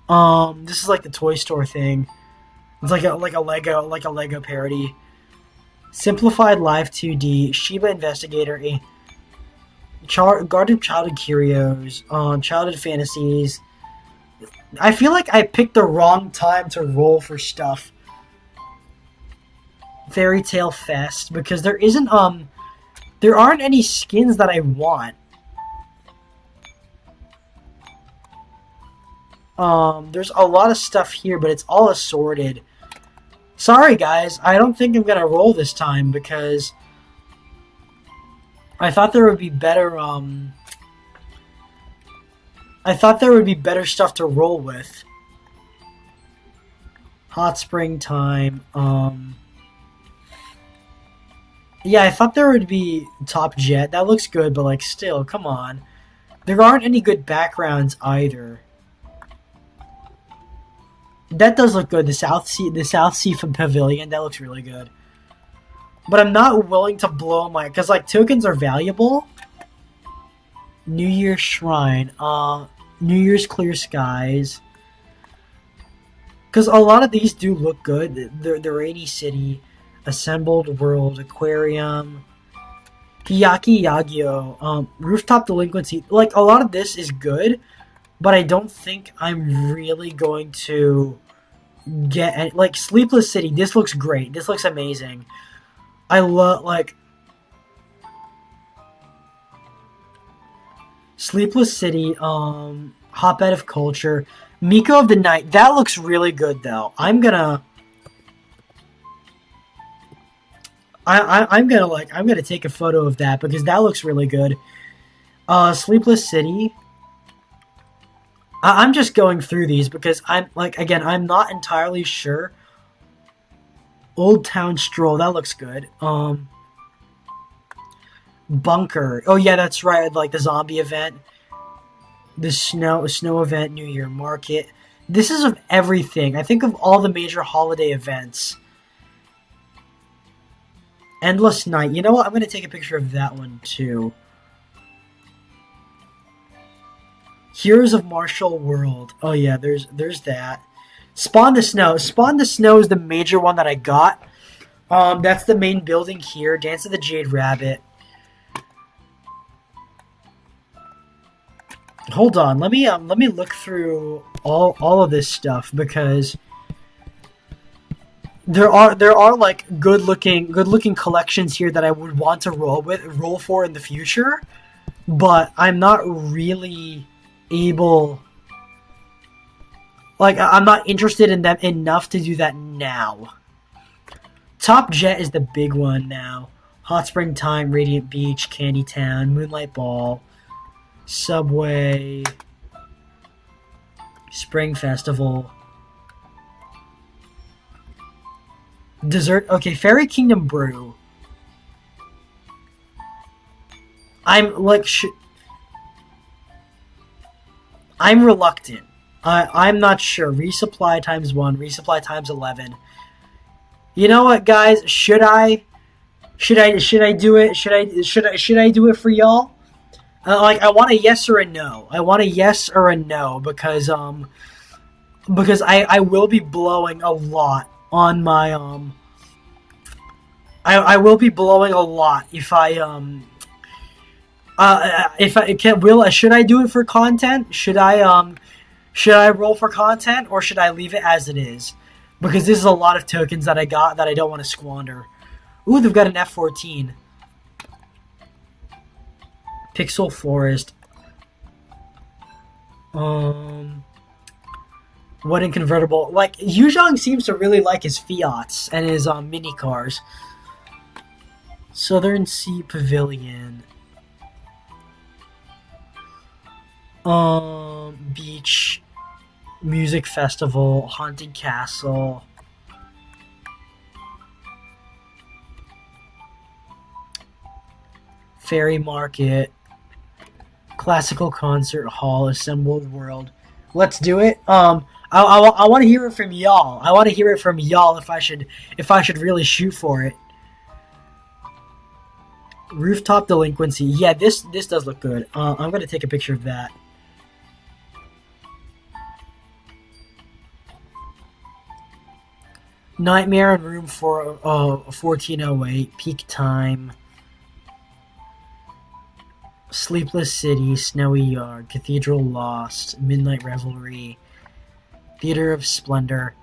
This is like the Toy Store thing. It's like a Lego parody. Simplified Live 2D. Shiba Investigator. Garden of Childhood Curios. Childhood Fantasies. I feel like I picked the wrong time to roll for stuff. Fairy Tale Fest, because there aren't any skins that I want. There's a lot of stuff here, but it's all assorted. Sorry guys, I don't think I'm gonna roll this time because I thought there would be better stuff to roll with. Hot Spring Time. Yeah, I thought there would be Top Jet. That looks good, but like still, come on. There aren't any good backgrounds either. That does look good. The South Sea Pavilion, that looks really good. But I'm not willing to blow my, because like tokens are valuable. New Year's Shrine, New Year's Clear Skies. Because a lot of these do look good. The Rainy City, Assembled World, Aquarium, Hiyaki Yagyo, Rooftop Delinquency. Like a lot of this is good, but I don't think I'm really going to get any, like Sleepless City. This looks great. This looks amazing. I love like Sleepless City, Hotbed of Culture, Miko of the Night. That looks really good though. I'm gonna take a photo of that because that looks really good. Sleepless City. I'm just going through these because I'm not entirely sure. Old Town Stroll, that looks good. Bunker. Oh yeah, that's right. Like the zombie event, the snow event, New Year Market. This is of everything. I think of all the major holiday events. Endless Night. You know what? I'm gonna take a picture of that one too. Heroes of Martial World. Oh yeah, there's that. Spawn the Snow. Spawn the Snow is the major one that I got. That's the main building here. Dance of the Jade Rabbit. Hold on, let me look through all of this stuff because there are like good looking collections here that I would want to roll for in the future, but I'm not really able. Like, I'm not interested in them enough to do that now. Top Jet is the big one now. Hot Spring Time, Radiant Beach, Candy Town, Moonlight Ball, Subway, Spring Festival, Dessert. Okay, Fairy Kingdom Brew. I'm like, I'm reluctant. I'm not sure. Resupply times 1, resupply times 11. You know what, guys? Should I do it? Should I do it for y'all? Like, I want a yes or a no. I want a yes or a no because I will be blowing a lot on my I will be blowing a lot if I can. Should I do it for content? Should I roll for content, or should I leave it as it is? Because this is a lot of tokens that I got that I don't want to squander. Ooh, they've got an F14. Pixel Forest. What in convertible? Like, Yuzhong seems to really like his Fiats and his mini cars. Southern Sea Pavilion. Beach. Music Festival, Haunted Castle, Fairy Market, Classical Concert Hall, Assembled World. Let's do it. I want to hear it from y'all. I want to hear it from y'all if I should really shoot for it. Rooftop Delinquency. Yeah, this does look good. I'm gonna take a picture of that. Nightmare in Room 1408, Peak Time, Sleepless City, Snowy Yard, Cathedral Lost, Midnight Revelry, Theater of Splendor.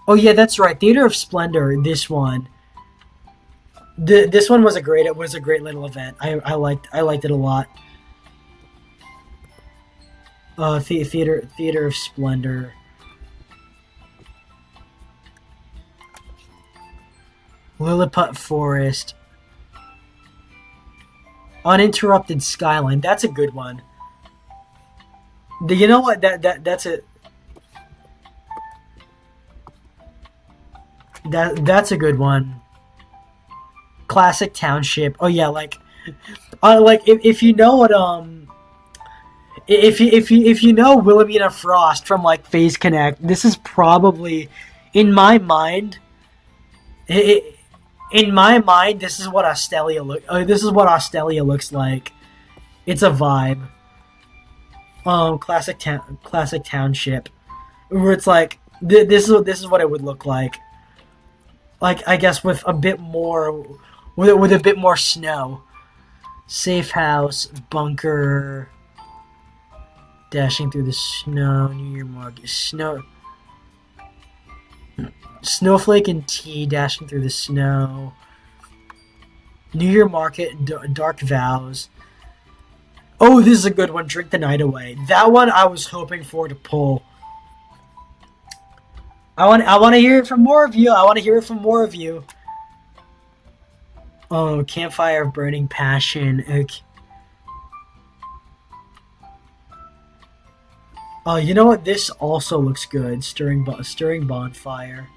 Oh yeah, that's right, Theater of Splendor. This one, this one was a great little event. I liked it a lot. Theater of Splendor. Lilliput Forest, Uninterrupted Skyline. That's a good one. You know what? That's a good one. Classic Township. Oh yeah, like if you know what if you know Wilhelmina Frost from like Phase Connect, this is probably in my mind. In my mind, this is what Austelia looks like. It's a vibe. Classic Township, where it's like this is what it would look like. Like, I guess with a bit more, with a bit more snow. Safe House, Bunker, Dashing Through the Snow, New Year Market, Snowflake and Tea, Dashing Through the Snow, New Year Market, Dark Vows. Oh, this is a good one, Drink the Night Away. That one I was hoping for to pull. I want to hear it from more of you. Oh, Campfire of Burning Passion. Okay. Oh, you know what? This also looks good. Stirring Bonfire.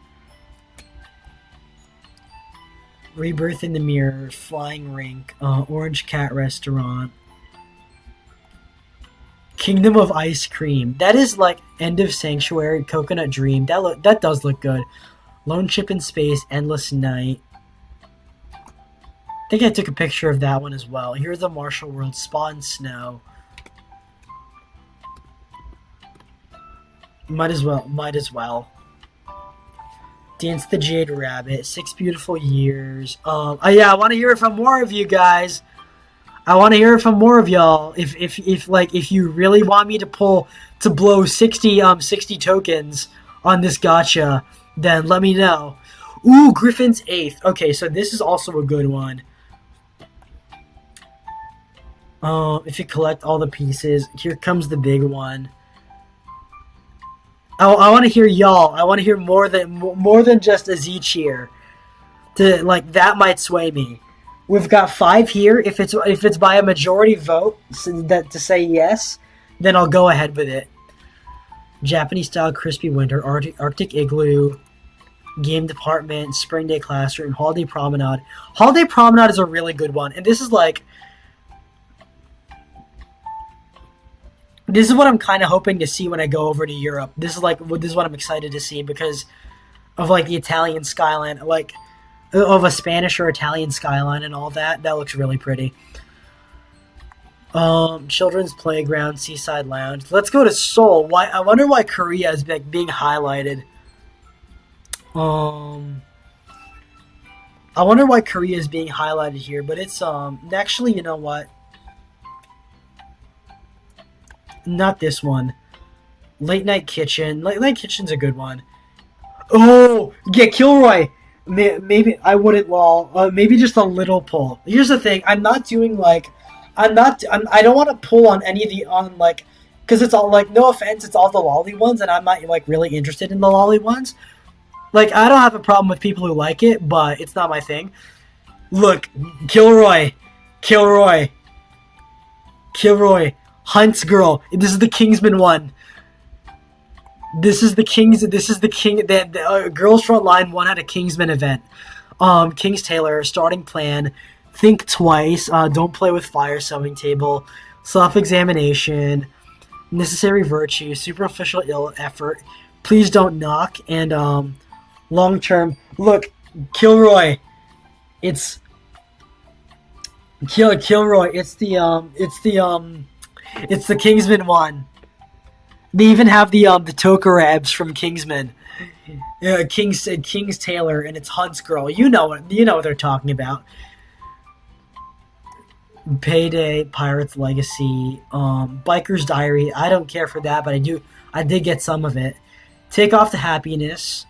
Rebirth in the Mirror, Flying Rink, Orange Cat Restaurant, Kingdom of Ice Cream. That is like End of Sanctuary, Coconut Dream. That does look good. Lone Ship in Space, Endless Night. I think I took a picture of that one as well. Here's the Marshall World, Spa and Snow. Might as well. Dance the Jade Rabbit, 6 Beautiful Years. Yeah, I want to hear it from more of you guys. I want to hear it from more of y'all. If you really want me to blow 60 tokens on this gacha, then let me know. Ooh, Griffin's 8th. Okay, so this is also a good one. If you collect all the pieces, here comes the big one. I want to hear y'all. I want to hear more than just a Z cheer. That might sway me. We've got 5 here. If it's by a majority vote to say yes, then I'll go ahead with it. Japanese style crispy winter, Arctic igloo, game department, spring day classroom, holiday promenade. Holiday promenade is a really good one, and this is what I'm kind of hoping to see when I go over to Europe. This is what I'm excited to see because of the Italian skyline, of a Spanish or Italian skyline and all that. That looks really pretty. Children's playground, seaside lounge. Let's go to Seoul. I wonder why Korea is being highlighted. I wonder why Korea is being highlighted here, but it's actually, you know what? Not this one. Late Night Kitchen. Late Night Kitchen's a good one. Oh, yeah, Kilroy. Maybe I wouldn't lol. Maybe just a little pull. Here's the thing. I don't want to pull on any of the because it's all no offense, it's all the lolly ones, and I'm not really interested in the lolly ones. I don't have a problem with people who like it, but it's not my thing. Look, Kilroy, Hunt's Girl. This is the Kingsman one. This is the King. The Girls Front Line 1 had a Kingsman event. King's Tailor, starting plan, think twice, don't play with fire, sewing table, self-examination, necessary virtue, superficial ill effort, please don't knock, and long-term. Look, Kilroy, it's Kilroy. It's the Kingsman one. They even have the Tokarabs from Kingsman. King's Tailor, and it's Hunt's Girl. You know what they're talking about. Payday, Pirate's Legacy, Biker's Diary. I don't care for that, but I did get some of it. Take Off to Happiness.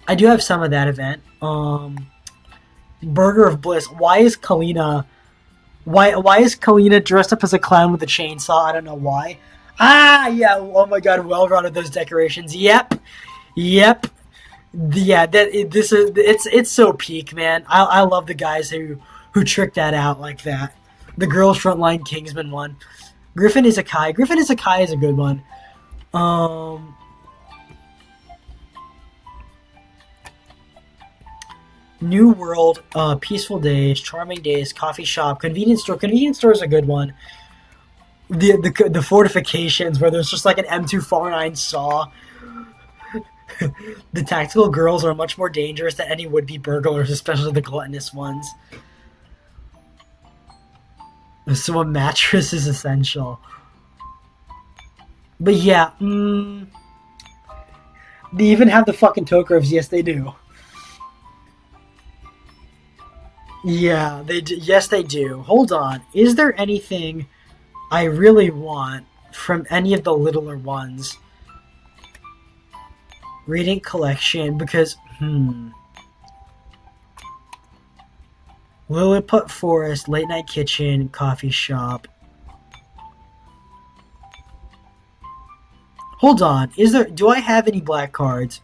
I do have some of that event. Burger of Bliss. Why is Kalina dressed up as a clown with a chainsaw? I don't know why. Ah, yeah. Oh my God. Well run of those decorations. Yep. Yeah. It's so peak, man. I love the guys who tricked that out like that. The Girls Frontline Kingsman one. Griffin Izakai. Griffin Izakai is a good one. New World, Peaceful Days, Charming Days, Coffee Shop, Convenience Store. Convenience Store is a good one. The fortifications where there's just an M249 saw. The tactical girls are much more dangerous than any would-be burglars, especially the gluttonous ones. So a mattress is essential. But yeah, they even have the fucking Tokarovs. Yes, they do. Yeah, they do. Yes, they do. Hold on. Is there anything I really want from any of the littler ones? Reading collection, because, Lilliput Forest, Late Night Kitchen, Coffee Shop. Hold on. Do I have any black cards?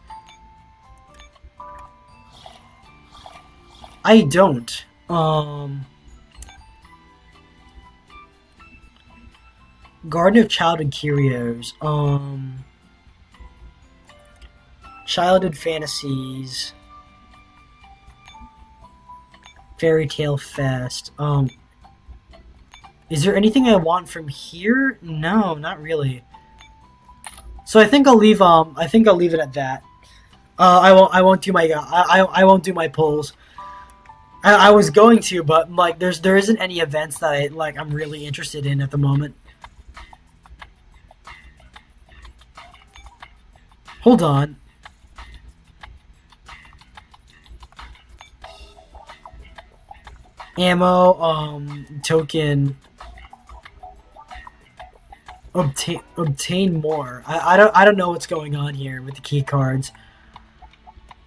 I don't. Garden of Childhood Curios. Childhood Fantasies. Fairy Tale Fest. Is there anything I want from here? No, not really. So I think I'll leave it at that. I won't do my polls. I was going to, but there isn't any events that I'm really interested in at the moment. Hold on. ammo, token, obtain more. I don't know what's going on here with the key cards.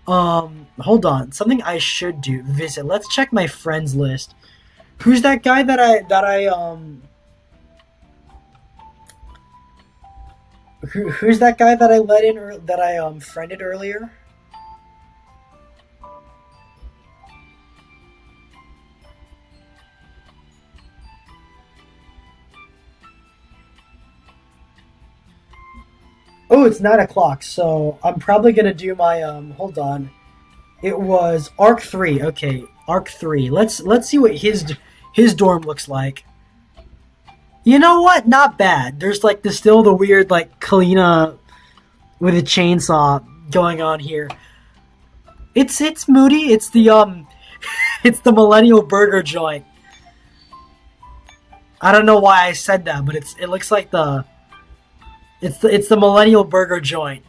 Hold on. Something I should do. Visit. Let's check my friends list. Who's that guy who's that guy that I let in or that I friended earlier? Oh, it's 9 o'clock, so I'm probably gonna do my hold on. It was Arc 3. Okay, Arc 3. Let's see what his dorm looks like. You know what? Not bad. There's like still the weird like Kalina with a chainsaw going on here. It's moody. It's the it's the millennial burger joint. I don't know why I said that, but it looks like it's the millennial burger joint.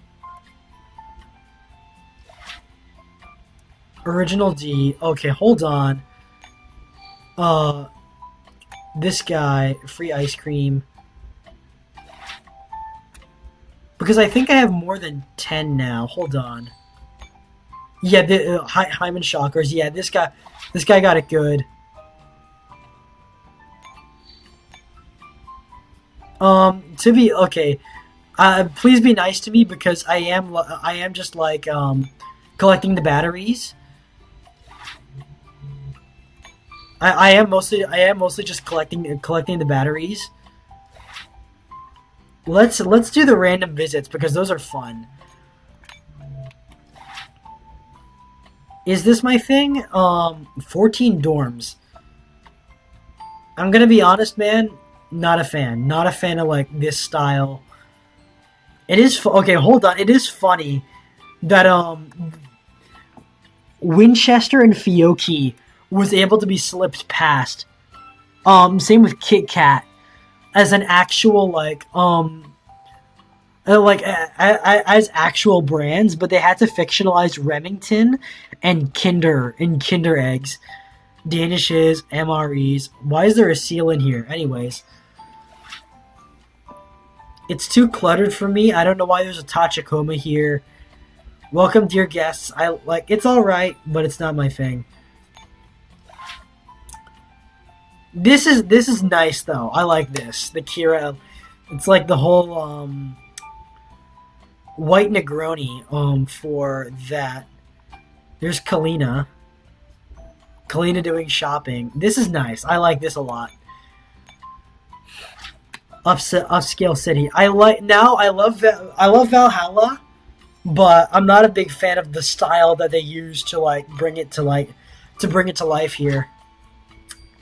Original D. Okay, hold on. This guy, free ice cream. Because I think I have more than 10 now. Hold on. Yeah, the Hyman Shockers. Yeah, this guy got it good. To be okay. Please be nice to me because I am just like collecting the batteries. I am mostly just collecting the batteries. Let's do the random visits because those are fun. Is this my thing? 14 dorms. I'm gonna be honest, man. Not a fan. Not a fan of like this style. It is okay. Hold on. It is funny that Winchester and Fiocchi was able to be slipped past. Same with Kit Kat as an actual as actual brands, but they had to fictionalize Remington and Kinder eggs, Danishes, MREs. Why is there a seal in here? Anyways, it's too cluttered for me. I don't know why there's a Tachikoma here. Welcome, dear guests. It's all right, but it's not my thing. This is nice though. I like this. The Kira, it's like the whole white Negroni for that. There's Kalina. Kalina doing shopping. This is nice. I like this a lot. Upscale city. I love Valhalla, but I'm not a big fan of the style that they use to bring it to life here.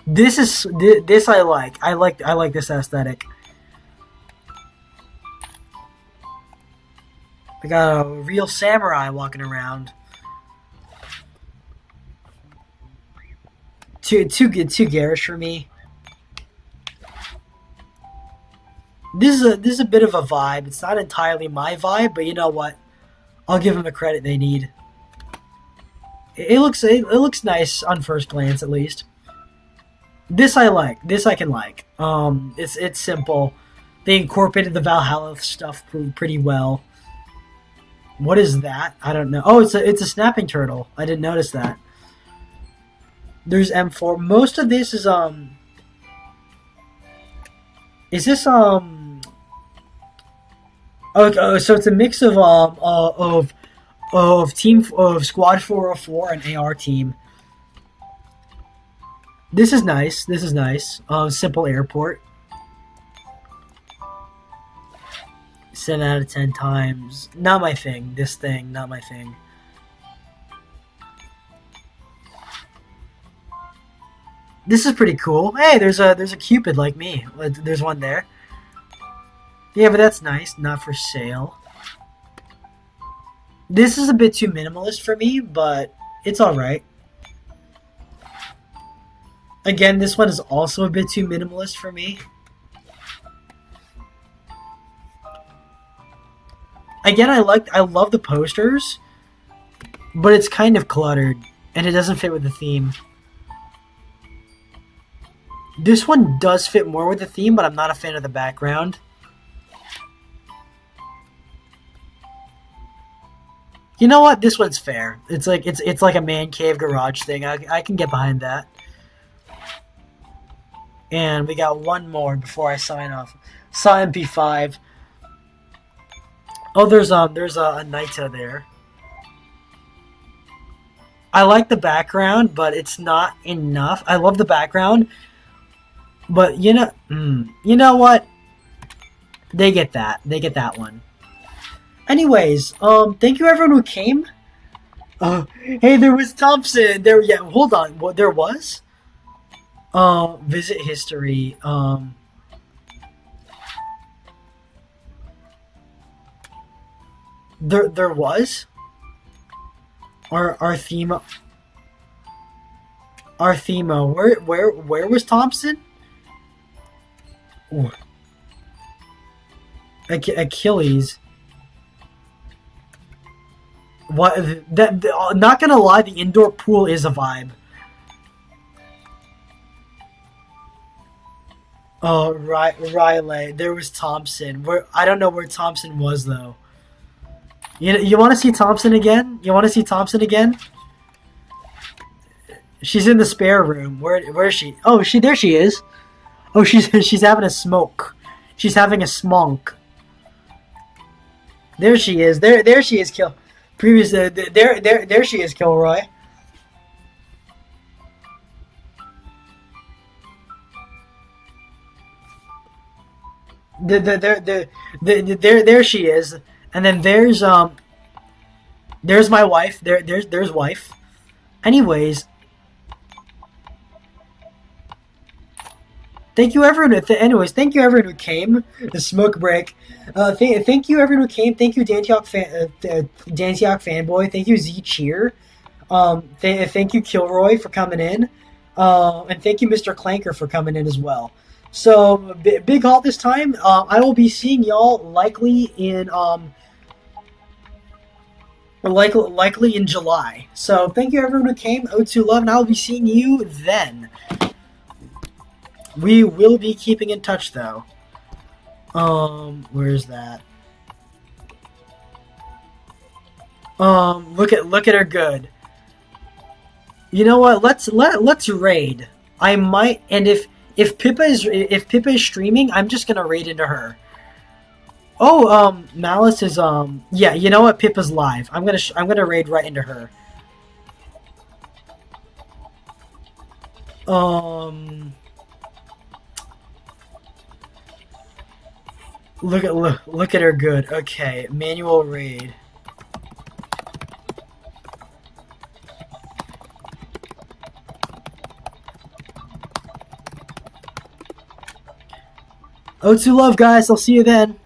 This I like. I like this aesthetic. We got a real samurai walking around. Too garish for me. This is a bit of a vibe. It's not entirely my vibe, but you know what? I'll give them the credit they need. It looks nice on first glance, at least. This I like. This I can like. It's simple. They incorporated the Valhalla stuff pretty well. What is that? I don't know. Oh, it's a snapping turtle. I didn't notice that. There's M4. Most of this is Is this Okay, so it's a mix of Squad 404 and AR team. This is nice. This is nice. Simple airport. 7 out of 10 times. Not my thing. This thing, not my thing. This is pretty cool. Hey, there's a Cupid like me. There's one there. Yeah, but that's nice. Not for sale. This is a bit too minimalist for me, but it's alright. Again, this one is also a bit too minimalist for me. Again, I love the posters, but it's kind of cluttered, and it doesn't fit with the theme. This one does fit more with the theme, but I'm not a fan of the background. You know what? This one's fair. It's like a man cave garage thing. I can get behind that. And we got one more before I sign off. Saw MP5. Oh, there's a Naita there. I like the background, but it's not enough. I love the background, but you know what? They get that. They get that one. Anyways, thank you everyone who came. Hey, there was Thompson. There, yeah. Hold on. What there was? Visit history. There was. Our theme. Where was Thompson? Ooh. Achilles. What that? Not gonna lie, the indoor pool is a vibe. Oh, right, Riley. There was Thompson. I don't know where Thompson was though. You want to see Thompson again? You want to see Thompson again? She's in the spare room. Where is she? Oh, there she is. Oh, she's having a smoke. She's having a smunk. There she is. There she is. There she is, Kilroy. There she is. And then there's my wife. There's wife. Anyways, thank you everyone. Thank you everyone who came. The smoke break. Thank you everyone who came. Thank you Dantioch fanboy. Thank you Z Cheer. Thank you Kilroy for coming in. And thank you Mr. Clanker for coming in as well. So big haul this time. I will be seeing y'all likely in likely in July. So thank you everyone who came. O2 Love, and I will be seeing you then. We will be keeping in touch though. Where's that? Look at her good. You know what? Let's raid. I might, and if Pippa is streaming, I'm just gonna raid into her. Oh, Malice is yeah. You know what? Pippa's live. I'm gonna raid right into her. Look at her good. Okay, manual raid. O2 Love, guys. I'll see you then.